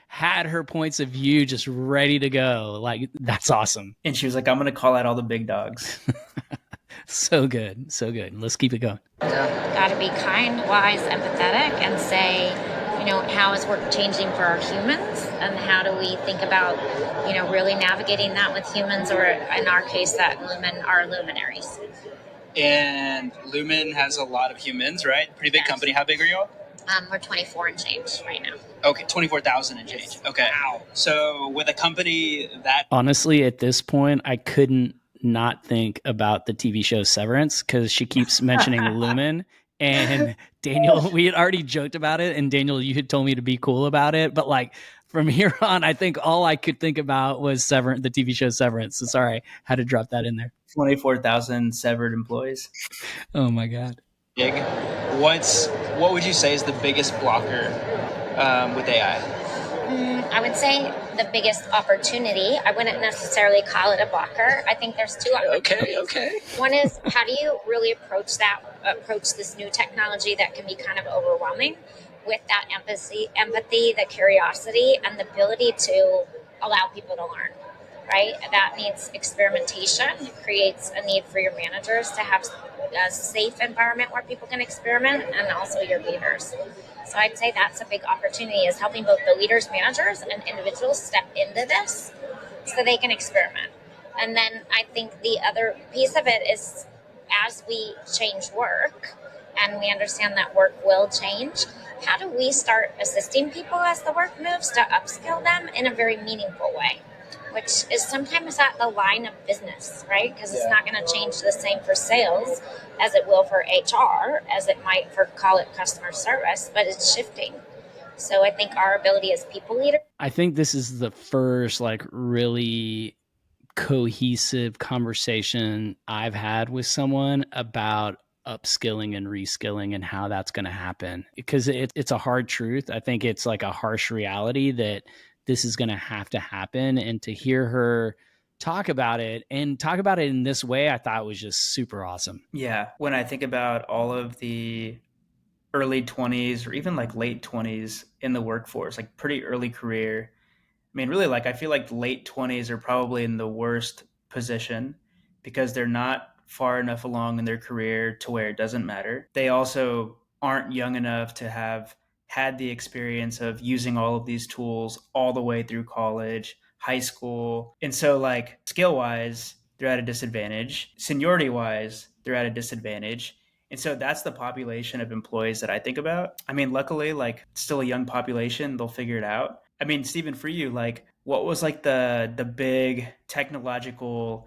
had her points of view just ready to go. Like, that's awesome. And she was like, I'm going to call out all the big dogs. So good. Let's keep it going. Got to be kind, wise, empathetic, and say, how is work changing for our humans, and how do we think about, really navigating that with humans, or in our case, that Lumen are luminaries. And Lumen has a lot of humans, right? Pretty big company. How big are you all? We're 24 and change right now. Okay, 24,000 and change. Okay. Wow. So with a company that... Honestly, at this point, I couldn't not think about the TV show Severance because she keeps mentioning Lumen. And Daniel, we had already joked about it, and Daniel, you had told me to be cool about it. But like from here on, I think all I could think about was the TV show Severance. So sorry, had to drop that in there. 24,000 severed employees. Oh my God. Big. What would you say is the biggest blocker with AI? I would say the biggest opportunity. I wouldn't necessarily call it a blocker. I think there's two opportunities. Okay. One is, how do you really approach this new technology that can be kind of overwhelming with that empathy, the curiosity, and the ability to allow people to learn, right? That needs experimentation. It creates a need for your managers to have a safe environment where people can experiment, and also your leaders. So I'd say that's a big opportunity, is helping both the leaders, managers, and individuals step into this so they can experiment. And then I think the other piece of it is, as we change work and we understand that work will change, how do we start assisting people as the work moves to upskill them in a very meaningful way, which is sometimes at the line of business, right? Because it's not going to change the same for sales as it will for HR, as it might for, call it, customer service, but it's shifting. So I think our ability as people leaders. I think this is the first like really cohesive conversation I've had with someone about upskilling and reskilling and how that's going to happen, because it's a hard truth. I think it's like a harsh reality that this is going to happen. And to hear her talk about it in this way, I thought was just super awesome. Yeah. When I think about all of the early 20s or even like late 20s in the workforce, like pretty early career, I mean, really, like, I feel like late 20s are probably in the worst position because they're not far enough along in their career to where it doesn't matter. They also aren't young enough to have had the experience of using all of these tools all the way through college, high school. And so, like, skill-wise, they're at a disadvantage. Seniority-wise, they're at a disadvantage. And so that's the population of employees that I think about. I mean, luckily, like, still a young population, they'll figure it out. I mean, Stephen, for you, like, what was like the big technological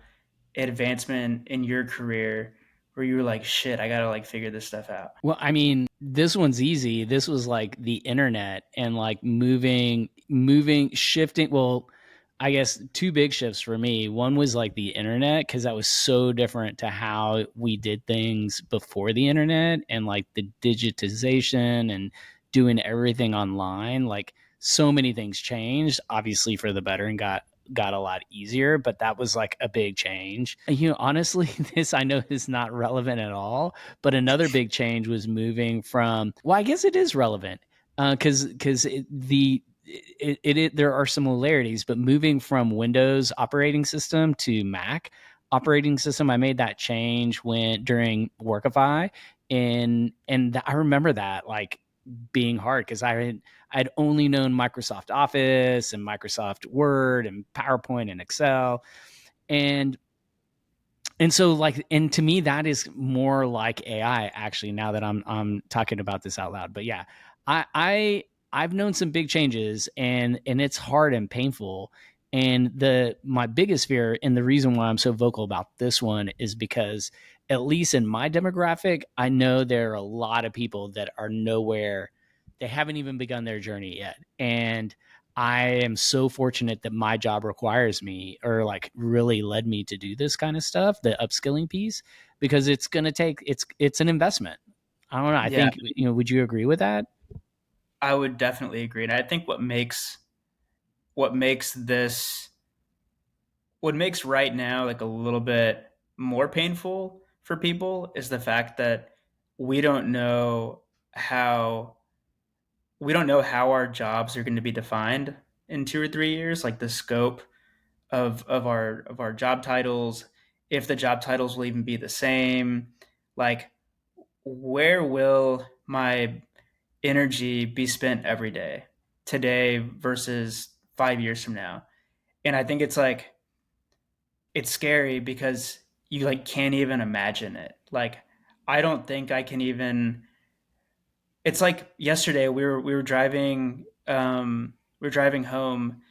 advancement in your career where you were like, shit, I gotta like figure this stuff out? Well, I mean, this one's easy. This was like the internet and like moving, shifting. Well, I guess two big shifts for me. One was like the internet, because that was so different to how we did things before the internet, and like the digitization and doing everything online. Like, so many things changed, obviously for the better, and got got a lot easier, but that was like a big change. Honestly, this I know is not relevant at all, but another big change was moving from, well, I guess it is relevant because there are similarities, but moving from Windows operating system to Mac operating system, I made that change during Workify, and I remember that like being hard because I'd only known Microsoft Office and Microsoft Word and PowerPoint and Excel, and so like, and to me that is more like AI actually, now that I'm talking about this out loud. But yeah, I've known some big changes, and it's hard and painful. And my biggest fear, and the reason why I'm so vocal about this one, is because at least in my demographic, I know there are a lot of people that are nowhere, they haven't even begun their journey yet. And I am so fortunate that my job requires me, or like really led me to do this kind of stuff, the upskilling piece, because it's going to take, it's an investment. I don't know. I think, would you agree with that? I would definitely agree. And I think what makes right now like a little bit more painful for people is the fact that we don't know how our jobs are going to be defined in 2 or 3 years, like the scope of our job titles, if the job titles will even be the same, like where will my energy be spent every day today versus 5 years from now. And I think it's like, it's scary because you like can't even imagine it. Like, I don't think I can even, it's like yesterday we were driving, we were driving home,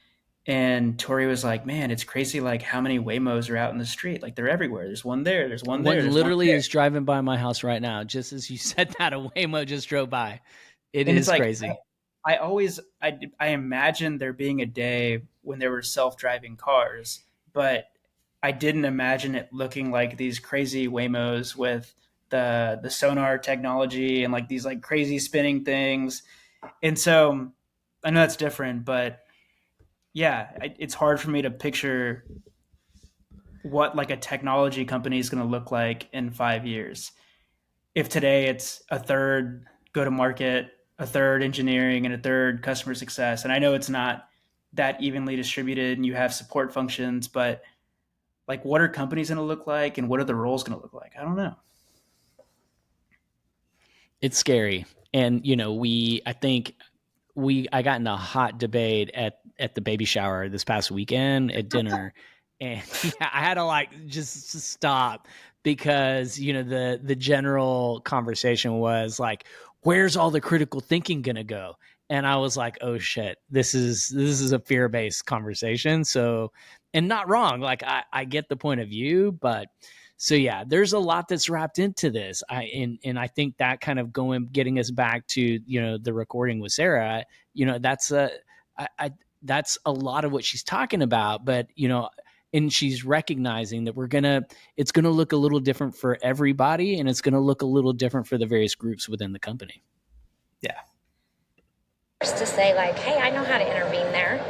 and Tori was like, man, it's crazy like how many Waymos are out in the street. Like they're everywhere. There's one there, there's one there. One There's literally one there. is driving by my house right now. Just as you said that, a Waymo just drove by. It And is it's like, crazy. I imagined there being a day when there were self-driving cars, but I didn't imagine it looking like these crazy Waymos with the sonar technology and like these like crazy spinning things. And so I know that's different, but yeah, it's hard for me to picture what like a technology company is going to look like in 5 years. If today it's a third go to market, a third engineering, and a third customer success. And I know it's not that evenly distributed and you have support functions, but like what are companies going to look like and what are the roles going to look like? I don't know. It's scary. And, I got in a hot debate at the baby shower this past weekend at dinner. And yeah, I had to like just stop because, the general conversation was like, where's all the critical thinking going to go? And I was like, oh shit, this is a fear-based conversation. So, and not wrong. Like I get the point of view, but so yeah, there's a lot that's wrapped into this. And I think that kind of getting us back to, the recording with Sarah, that's that's a lot of what she's talking about, but and she's recognizing that it's gonna look a little different for everybody, and it's gonna look a little different for the various groups within the company. Yeah. To say like, hey, I know how to intervene there.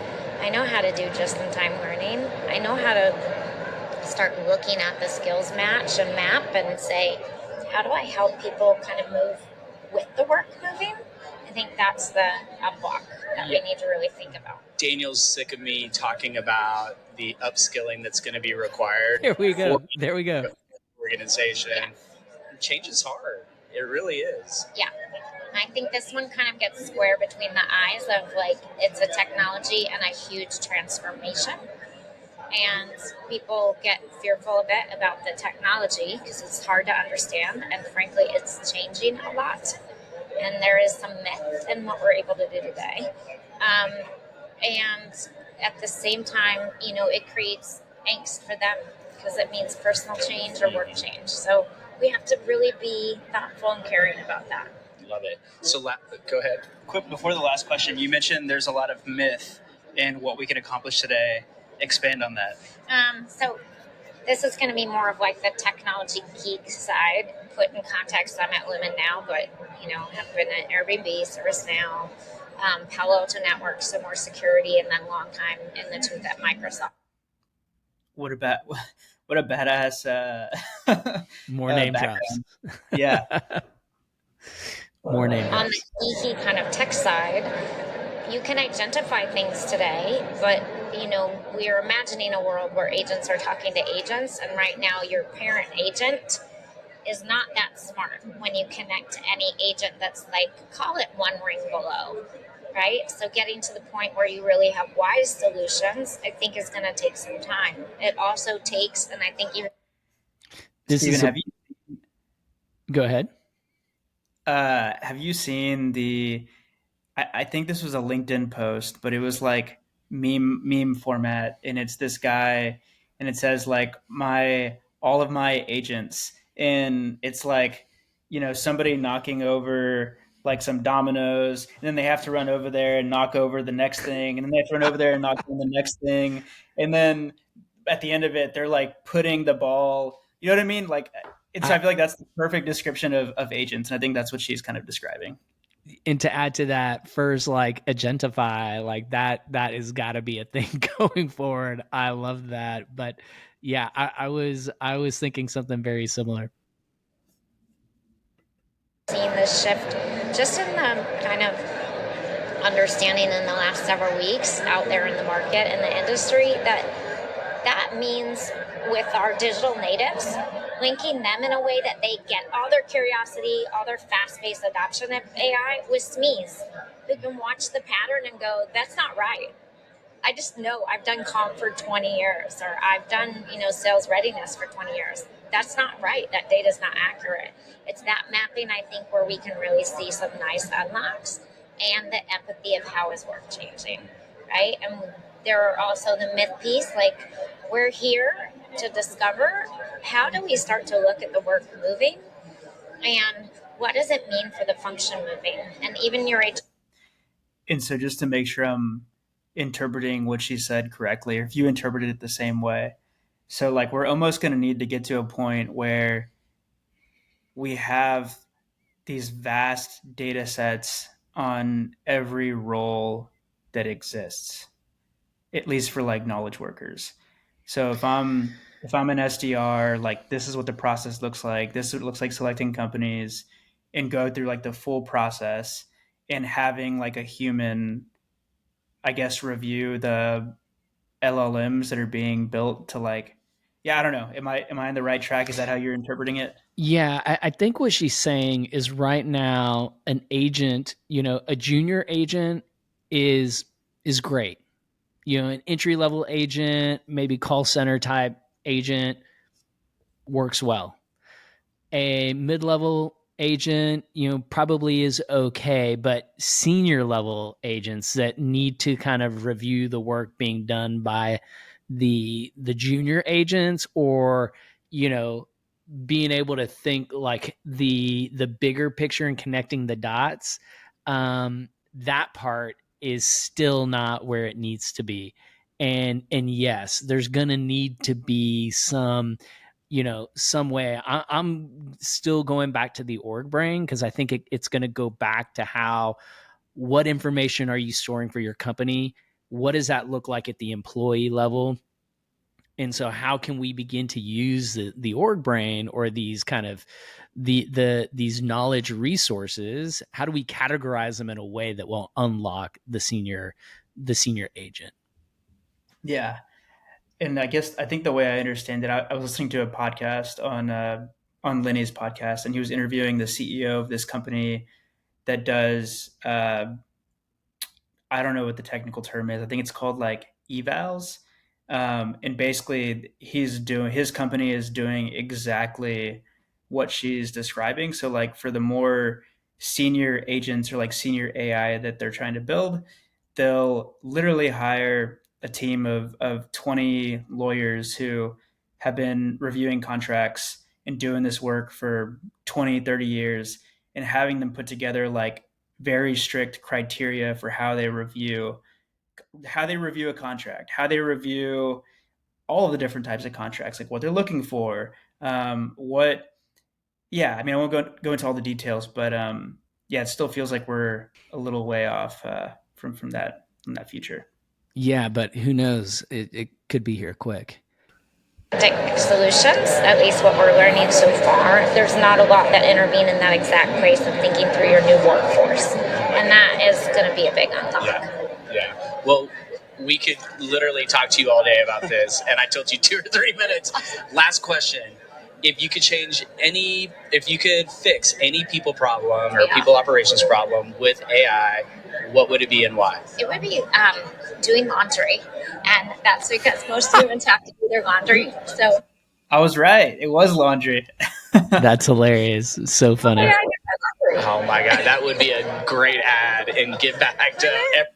I know how to do just-in-time learning. I know how to start looking at the skills match and map and say, how do I help people kind of move with the work moving? I think that's the block that we need to really think about. Daniel's sick of me talking about the upskilling that's going to be required. There we go. Organization. Yeah. Change is hard. It really is. Yeah. I think this one kind of gets square between the eyes of like, it's a technology and a huge transformation. And people get fearful a bit about the technology because it's hard to understand. And frankly, it's changing a lot. And there is some myth in what we're able to do today. And at the same time, it creates angst for them because it means personal change or work change. So we have to really be thoughtful and caring about that. Love it. So go ahead. Quick, before the last question, you mentioned there's a lot of myth in what we can accomplish today. Expand on that. So this is going to be more of like the technology geek side. Put in context, I'm at Lumen now, but have been at Airbnb, ServiceNow, Palo Alto Networks, so more security, and then long time in the tooth at Microsoft. What about what a badass More name drops. background. Yeah. More name On drops. the geeky kind of tech side, you can identify things today, but we're imagining a world where agents are talking to agents, and right now your parent agent is not that smart when you connect to any agent that's like, call it one ring below, right? So getting to the point where you really have wise solutions, I think is going to take some time. It also takes, and I think even Steven, have you Go ahead. have you seen the I think this was a LinkedIn post, but it was like meme format, and it's this guy, and it says like my all of my agents, and it's like somebody knocking over like some dominoes, and then they have to run over there and knock over the next thing, and then they have to run over there and knock over the next thing, and then at the end of it, they're like putting the ball. You know what I mean? Like, and so I feel like that's the perfect description of agents, and I think that's what she's kind of describing. And to add to that, first, like agentify, like that is got to be a thing going forward. I love that. But yeah, I was thinking something very similar. seeing this shift just in the kind of understanding in the last several weeks out there in the market and the industry that means with our digital natives, linking them in a way that they get all their curiosity, all their fast-paced adoption of AI with SMEs who can watch the pattern and go, that's not right. I just know I've done comp for 20 years, or I've done, sales readiness for 20 years. That's not right. That data is not accurate. It's that mapping, I think, where we can really see some nice unlocks and the empathy of how is work changing, right? And there are also the myth piece, like we're here to discover how do we start to look at the work moving and what does it mean for the function moving, and even your age. And so just to make sure I'm interpreting what she said correctly, or if you interpreted it the same way. So like we're almost going to need to get to a point where we have these vast data sets on every role that exists, at least for like knowledge workers. So if I'm an SDR, like this is what the process looks like. This is what it looks like selecting companies, and go through like the full process, and having like a human, I guess, review the LLMs that are being built to like, yeah, I don't know. Am I on the right track? Is that how you're interpreting it? Yeah, I think what she's saying is right now an agent, a junior agent is great. An entry level agent, maybe call center type agent works well. A mid level agent, probably is okay, but senior level agents that need to kind of review the work being done by the junior agents, or being able to think like the bigger picture and connecting the dots, that part is still not where it needs to be. And yes, there's gonna need to be some some way. I'm still going back to the org brain, because I think it's going to go back to what information are you storing for your company, what does that look like at the employee level. And so how can we begin to use the org brain, or these kind of these knowledge resources, how do we categorize them in a way that will unlock the senior agent? Yeah. And I think the way I understand it, I was listening to a podcast on Lenny's podcast, and he was interviewing the CEO of this company that does I don't know what the technical term is. I think it's called like evals. And basically, his company is doing exactly what she's describing. So, like for the more senior agents or like senior AI that they're trying to build, they'll literally hire a team of 20 lawyers who have been reviewing contracts and doing this work for 20, 30 years, and having them put together like very strict criteria for how they review a contract, how they review all of the different types of contracts, like what they're looking for, what. Yeah, I mean, I won't go into all the details, but yeah, it still feels like we're a little way off from that future. Yeah, but who knows? It could be here quick. Tech solutions, at least what we're learning so far, there's not a lot that intervene in that exact place of thinking through your new workforce. And that is going to be a big unlock. Yeah. Well, we could literally talk to you all day about this, and I told you 2 or 3 minutes. Last question. If you could fix any people problem or people operations problem with AI, what would it be and why? It would be doing laundry. And that's because most humans have to do their laundry. So I was right. It was laundry. That's hilarious. So funny. Oh my God, that would be a great ad and get back to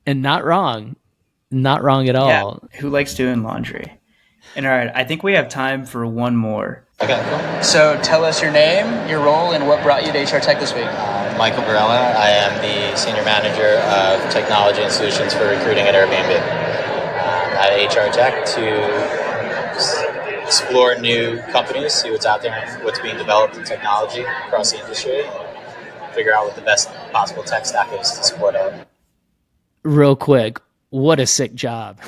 And not wrong. Not wrong at all. Yeah. Who likes doing laundry? And all right, I think we have time for one more. Okay, cool. So tell us your name, your role, and what brought you to HR Tech this week. Michael Barella. I am the Senior Manager of Technology and Solutions for Recruiting at Airbnb. At HR Tech to explore new companies, see what's out there, what's being developed in technology across the industry, figure out what the best possible tech stack is to support it. Real quick, what a sick job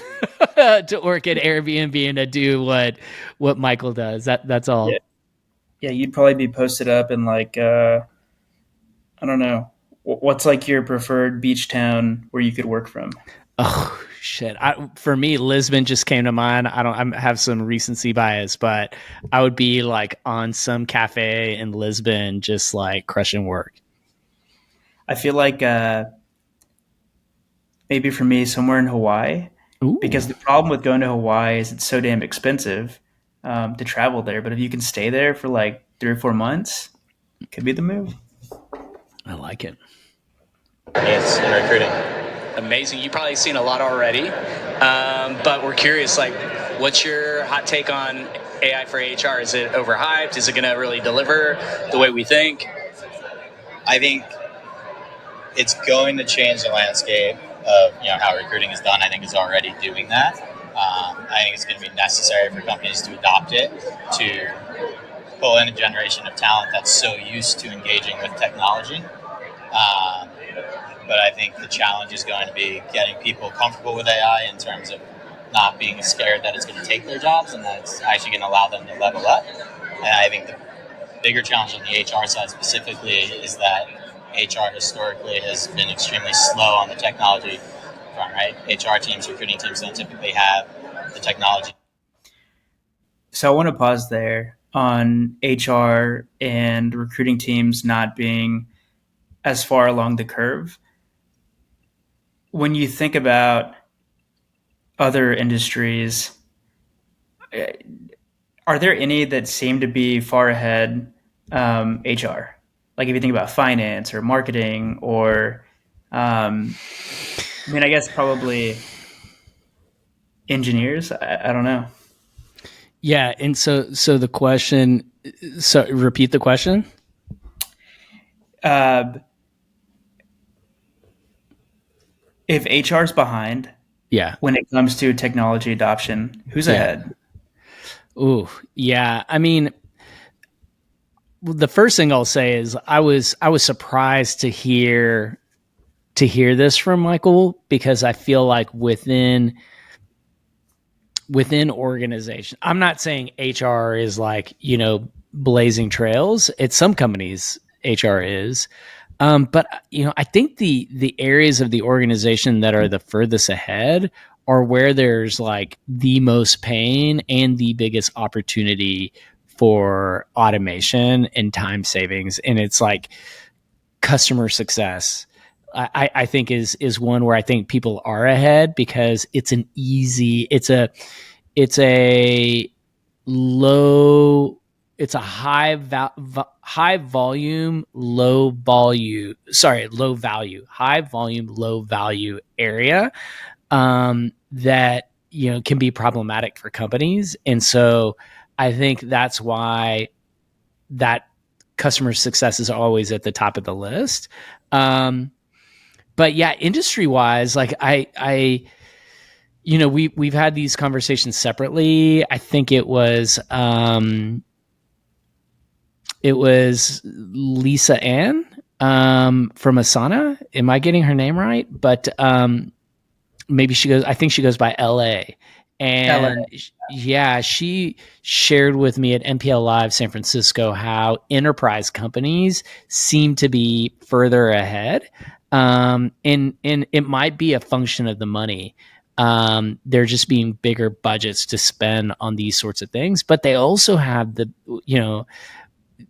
to work at Airbnb and to do what Michael does. That's all. Yeah, you'd probably be posted up in like I don't know. What's like your preferred beach town where you could work from? Oh shit! For me, Lisbon just came to mind. I have some recency bias, but I would be like on some cafe in Lisbon, just like crushing work. I feel like maybe for me, somewhere in Hawaii. Ooh. Because the problem with going to Hawaii is it's so damn expensive to travel there. But if you can stay there for like 3 or 4 months, it could be the move. I like it. It's in recruiting. Amazing. You've probably seen a lot already, but we're curious, like, what's your hot take on AI for HR? Is it overhyped? Is it going to really deliver the way we think? I think it's going to change the landscape of how recruiting is done. I think it's already doing that. I think it's going to be necessary for companies to adopt it, to pull in a generation of talent that's so used to engaging with technology. But I think the challenge is going to be getting people comfortable with AI in terms of not being scared that it's going to take their jobs and that it's actually going to allow them to level up. And I think the bigger challenge on the HR side specifically is that HR historically has been extremely slow on the technology front, right? HR teams, recruiting teams don't typically have the technology. So I want to pause there on HR and recruiting teams not being as far along the curve. When you think about other industries, are there any that seem to be far ahead HR? Like if you think about finance or marketing or, I guess probably engineers. I don't know. Yeah, and so the question. So repeat the question. If HR's behind, when it comes to technology adoption, who's ahead? Ooh, yeah. I mean, the first thing I'll say is I was surprised to hear this from Michael, because I feel like within organization, I'm not saying HR is like, blazing trails. At some companies, HR is. But I think the areas of the organization that are the furthest ahead are where there's like the most pain and the biggest opportunity for automation and time savings. And it's like customer success. I think is one where I think people are ahead, because it's high volume, low value area that can be problematic for companies. And so I think that's why that customer success is always at the top of the list. But yeah, industry wise, like we've had these conversations separately. I think it was Lisa Ann from Asana. Am I getting her name right? But maybe I think she goes by LA. And yeah, she shared with me at NPL Live San Francisco how enterprise companies seem to be further ahead. And it might be a function of the money. There just being bigger budgets to spend on these sorts of things, but they also have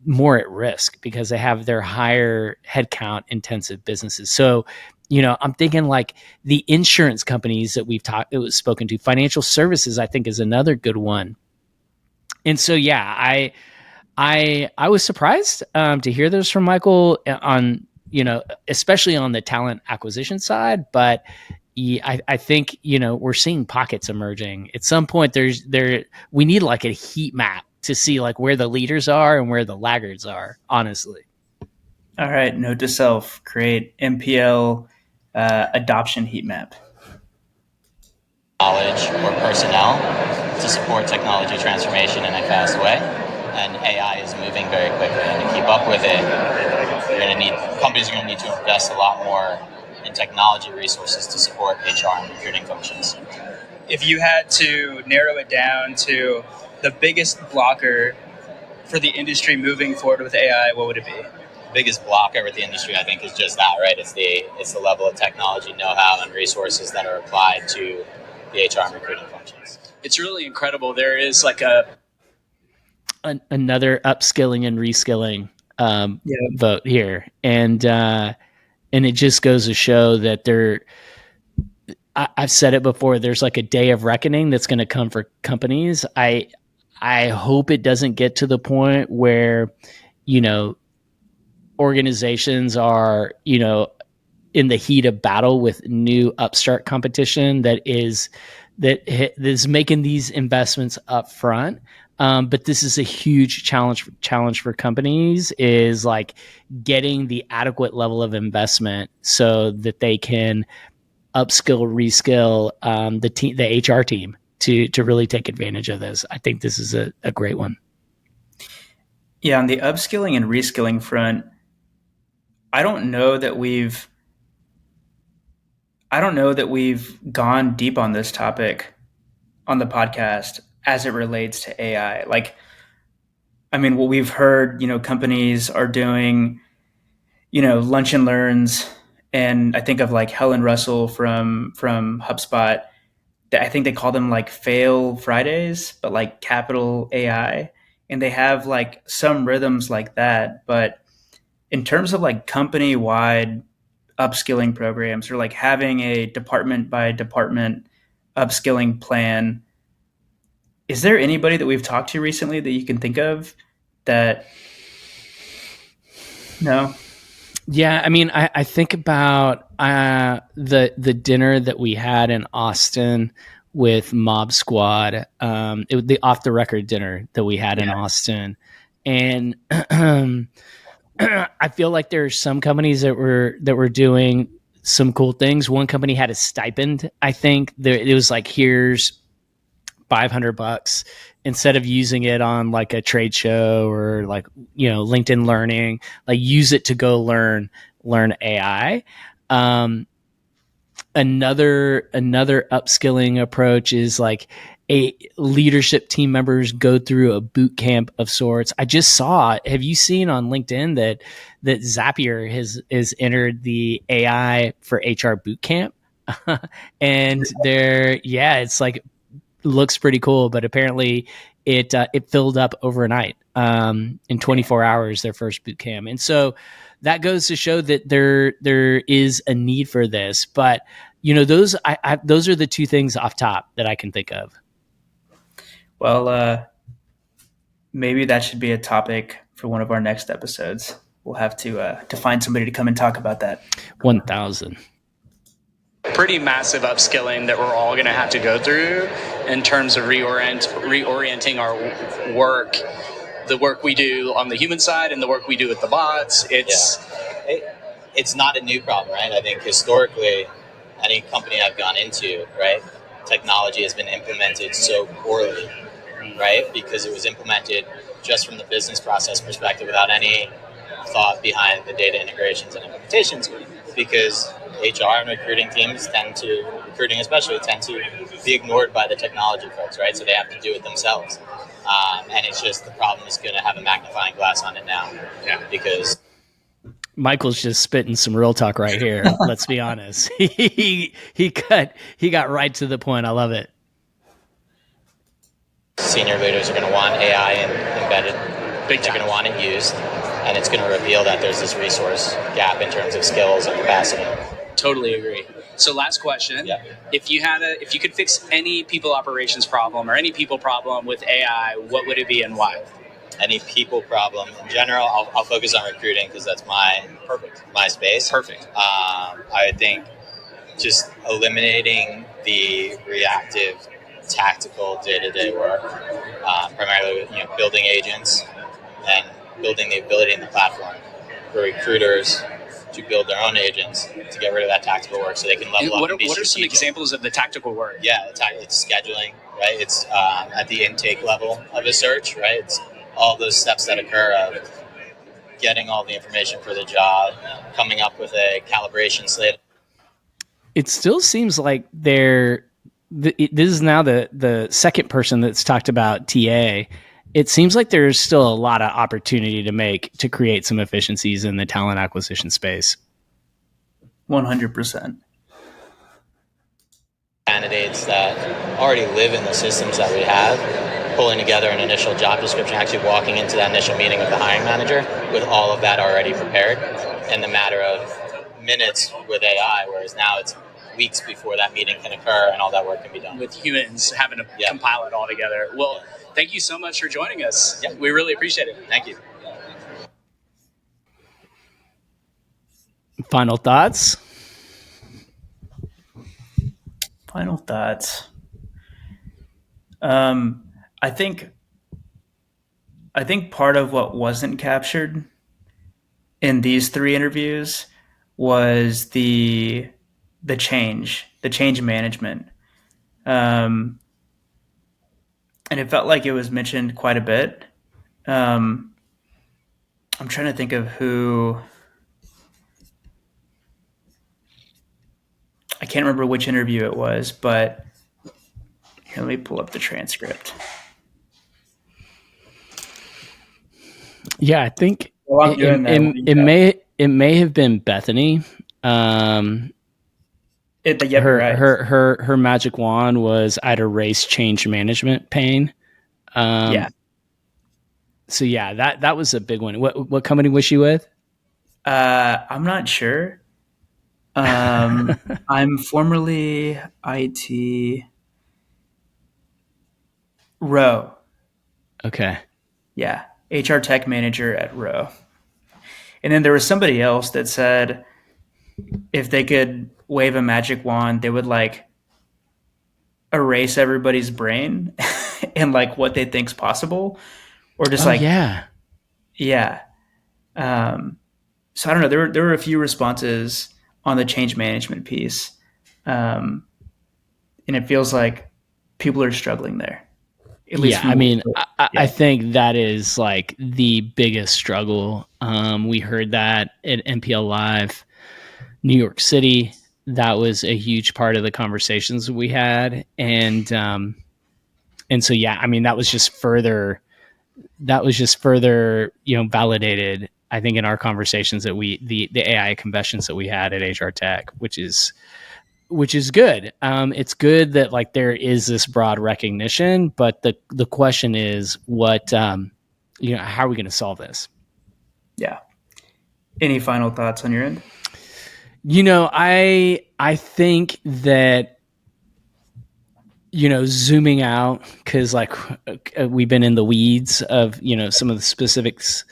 more at risk because they have their higher headcount intensive businesses. So, I'm thinking like the insurance companies that it was spoken to, financial services, I think is another good one. And so, yeah, I was surprised to hear this from Michael on, especially on the talent acquisition side, but I think, we're seeing pockets emerging. At some point we need like a heat map to see like where the leaders are and where the laggards are, honestly. All right. Note to self, create MPL adoption heat map. Knowledge or personnel to support technology transformation in a fast way. And AI is moving very quickly. And to keep up with it, companies are going to need to invest a lot more in technology resources to support HR and recruiting functions. If you had to narrow it down to the biggest blocker for the industry moving forward with AI, what would it be? Biggest blocker with the industry, I think, is just that, right? It's the level of technology know-how and resources that are applied to the HR and recruiting functions. It's really incredible. There is like another upskilling and reskilling vote here, and it just goes to show that I've said it before. There's like a day of reckoning that's going to come for companies. I hope it doesn't get to the point where, organizations are, in the heat of battle with new upstart competition that is making these investments up front. But this is a huge challenge for companies, is like getting the adequate level of investment so that they can upskill, reskill the HR team to really take advantage of this. I think this is a great one. Yeah, on the upskilling and reskilling front, I don't know that we've gone deep on this topic on the podcast as it relates to AI. Like, I mean, what we've heard, companies are doing, lunch and learns, and I think of like Helen Russell from HubSpot. I think they call them like Fail Fridays, but like capital AI, and they have like some rhythms like that. But in terms of like company wide upskilling programs, or like having a department by department upskilling plan, is there anybody that we've talked to recently that you can think of that? No. Yeah, I mean, I think about the dinner that we had in Austin with Mob Squad, the off the record dinner that we had in Austin, and I feel like there are some companies that were doing some cool things. One company had a stipend. I think it was like, here's $500 instead of using it on like a trade show or like, LinkedIn Learning, like use it to go learn AI. Another upskilling approach is like a leadership team members go through a boot camp of sorts. I just saw, have you seen on LinkedIn that Zapier has entered the AI for HR boot camp? And it's like, looks pretty cool, but apparently it filled up overnight, in 24 hours, their first boot camp. And so that goes to show that there is a need for this. But those are the two things off top that I can think of. Well, maybe that should be a topic for one of our next episodes. We'll have to find somebody to come and talk about that. 1,000. Pretty massive upskilling that we're all going to have to go through in terms of reorienting our work, the work we do on the human side and the work we do with the bots. It's not a new problem, right? I think historically, any company I've gone into, right, technology has been implemented so poorly, right? Because it was implemented just from the business process perspective without any thought behind the data integrations and implementations, because HR and recruiting teams recruiting especially, tend to be ignored by the technology folks, right? So they have to do it themselves. And it's just, the problem is going to have a magnifying glass on it now. Yeah. Because Michael's just spitting some real talk right here. Let's be honest. He got right to the point. I love it. Senior leaders are going to want AI embedded. They're going to want it used, and it's going to reveal that there's this resource gap in terms of skills and capacity. Totally agree. So last question. Yeah. If you could fix any people operations problem or any people problem with AI, what would it be and why? Any people problem in general, I'll focus on recruiting because that's my space. Perfect. I think just eliminating the reactive, tactical day-to-day work, primarily with building agents and building the ability in the platform for recruiters to build their own agents to get rid of that tactical work so they can level up and be What are some strategic. examples of the tactical work? Yeah, it's scheduling, right? It's at the intake level of a search, right? It's all those steps that occur of getting all the information for the job, coming up with a calibration slate. It still seems like this is now the second person that's talked about TA. It seems like there's still a lot of opportunity to create some efficiencies in the talent acquisition space. 100%. Candidates that already live in the systems that we have, pulling together an initial job description, actually walking into that initial meeting with the hiring manager with all of that already prepared in the matter of minutes with AI, whereas now it's weeks before that meeting can occur and all that work can be done. With humans having to compile it all together. Well, thank you so much for joining us. Yeah. We really appreciate it. Thank you. Final thoughts? Final thoughts. I think part of what wasn't captured in these 3 interviews was the change management. And it felt like it was mentioned quite a bit. I'm trying to think of who. I can't remember which interview it was, but here, let me pull up the transcript. Yeah, I think While I'm doing that, it may have been Bethany. Right. Her magic wand was I'd erase change management pain. Yeah. So yeah, that was a big one. What company was she with? I'm not sure. I'm formerly IT Row. Okay. Yeah, HR tech manager at Row. And then there was somebody else that said if they could wave a magic wand, they would like erase everybody's brain and like what they think's possible, or just yeah. So I don't know. There were a few responses on the change management piece, and it feels like people are struggling there. At least I mean, I think that is like the biggest struggle. We heard that at NPL Live, New York City. That was a huge part of the conversations we had, and so yeah, I mean, that was just further, validated. I think in our conversations that the AI conventions that we had at HR Tech, which is good. It's good that like there is this broad recognition, but the question is what, how are we going to solve this? Yeah. Any final thoughts on your end? I think that, zooming out, because like we've been in the weeds of, some of the specifics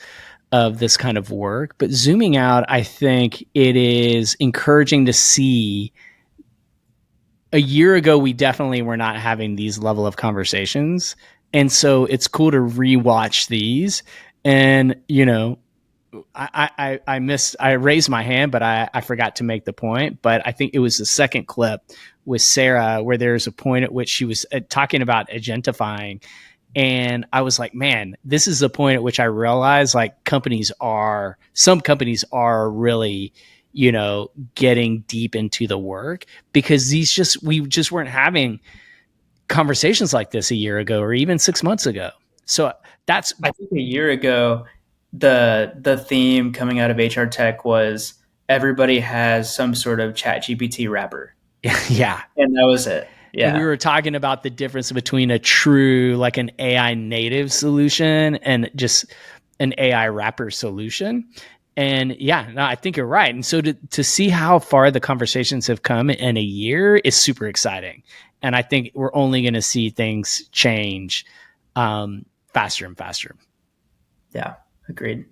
of this kind of work, but zooming out, I think it is encouraging to see. A year ago, we definitely were not having these level of conversations. And so it's cool to rewatch these. And, I raised my hand, but I forgot to make the point. But I think it was the second clip with Sarah where there's a point at which she was talking about agentifying. And I was like, man, this is the point at which I realized like some companies are really, getting deep into the work, because we just weren't having conversations like this a year ago or even 6 months ago. So I think a year ago, the theme coming out of HR tech was everybody has some sort of chat GPT wrapper. Yeah. And that was it. Yeah. And we were talking about the difference between a true, like an AI native solution and just an AI wrapper solution. And yeah, no, I think you're right. And so to see how far the conversations have come in a year is super exciting. And I think we're only going to see things change faster and faster. Yeah, agreed.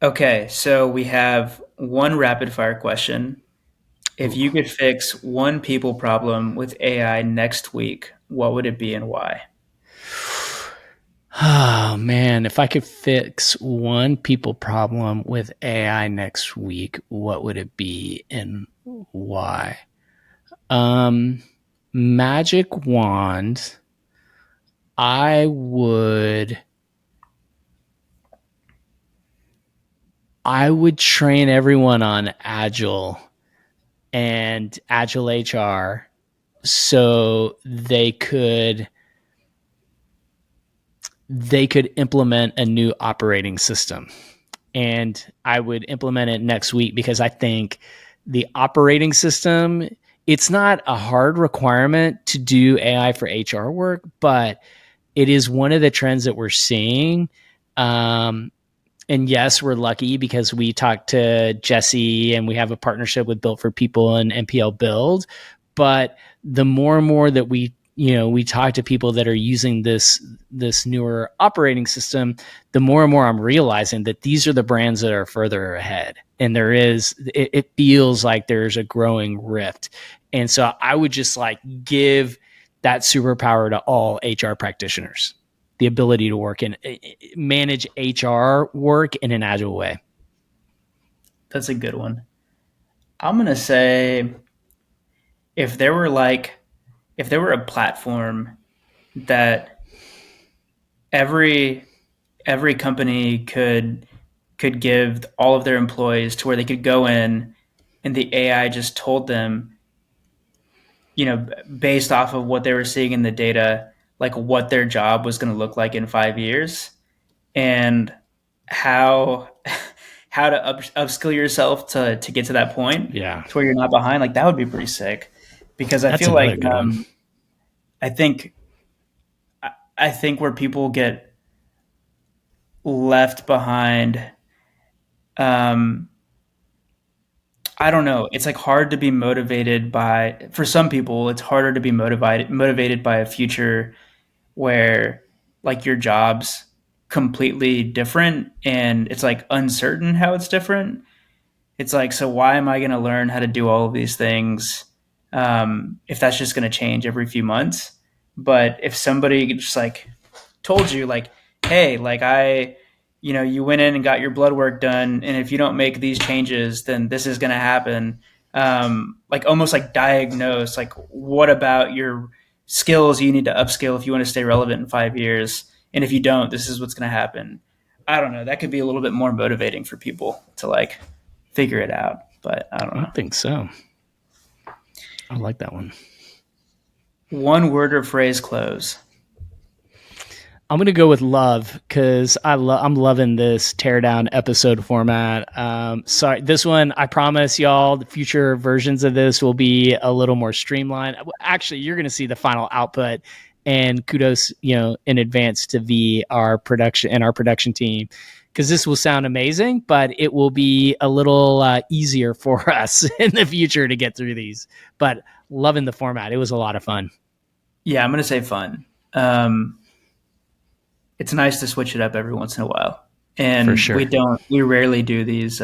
Okay, so we have one rapid fire question. If you could fix one people problem with AI next week, what would it be and why? Oh man, if I could fix one people problem with AI next week, what would it be and why? Magic wand. I would train everyone on Agile and Agile HR so they could implement a new operating system. And I would implement it next week, because I think the operating system, it's not a hard requirement to do AI for HR work, but it is one of the trends that we're seeing. And yes, we're lucky because we talked to Jesse and we have a partnership with Built for People and NPL Build. But the more and more that we talk to people that are using this newer operating system, the more and more I'm realizing that these are the brands that are further ahead. And it feels like there's a growing rift. And so I would just like give that superpower to all HR practitioners, the ability to work and manage HR work in an agile way. That's a good one. I'm going to say if there were a platform that every company could give all of their employees to where they could go in and the AI just told them, based off of what they were seeing in the data, like what their job was going to look like in 5 years and how to upskill yourself to get to that point, Yeah, to where you're not behind. Like that would be pretty sick, because I that's feel another like good one. I think where people get left behind, I don't know. It's like hard to be motivated by, for some people, it's harder to be motivated by a future where like your job's completely different and it's like uncertain how it's different. It's like, so why am I going to learn how to do all of these things if that's just going to change every few months? But if somebody just like told you like, hey, like you went in and got your blood work done, and if you don't make these changes, then this is going to happen. Like almost like diagnose, like what about your skills you need to upskill if you want to stay relevant in 5 years, and if you don't, this is what's going to happen. I don't know. That could be a little bit more motivating for people to like figure it out, but I don't know. I think so. I like that one. One word or phrase close. I'm going to go with love, because I'm loving this teardown episode format. Sorry, this one, I promise y'all, the future versions of this will be a little more streamlined. Actually, you're going to see the final output, and kudos, in advance to our production team, because this will sound amazing, but it will be a little easier for us in the future to get through these. But loving the format. It was a lot of fun. Yeah, I'm going to say fun. It's nice to switch it up every once in a while, and For sure. we rarely do these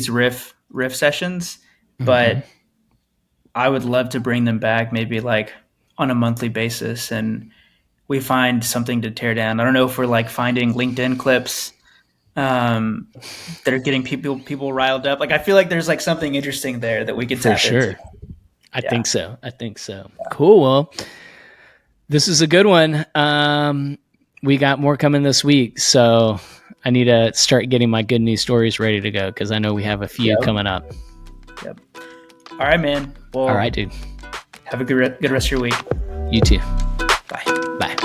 riff sessions, but I would love to bring them back, maybe like on a monthly basis, and we find something to tear down. I don't know if we're like finding LinkedIn clips that are getting people riled up. Like I feel like there's like something interesting there that we could tap into. I think so. Cool. Well, This is a good one. We got more coming this week, so I need to start getting my good news stories ready to go because I know we have a few coming up. Yep. All right, man. Well, all right, dude. Have a good rest of your week. You too. Bye. Bye.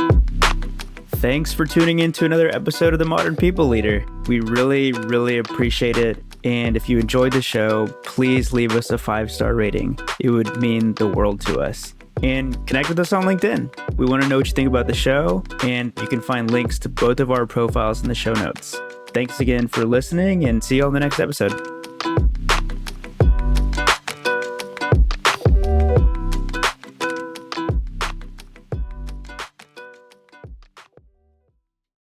Thanks for tuning in to another episode of The Modern People Leader. We really, really appreciate it. And if you enjoyed the show, please leave us a 5-star rating. It would mean the world to us. And connect with us on LinkedIn. We want to know what you think about the show, and you can find links to both of our profiles in the show notes. Thanks again for listening, and see you on the next episode.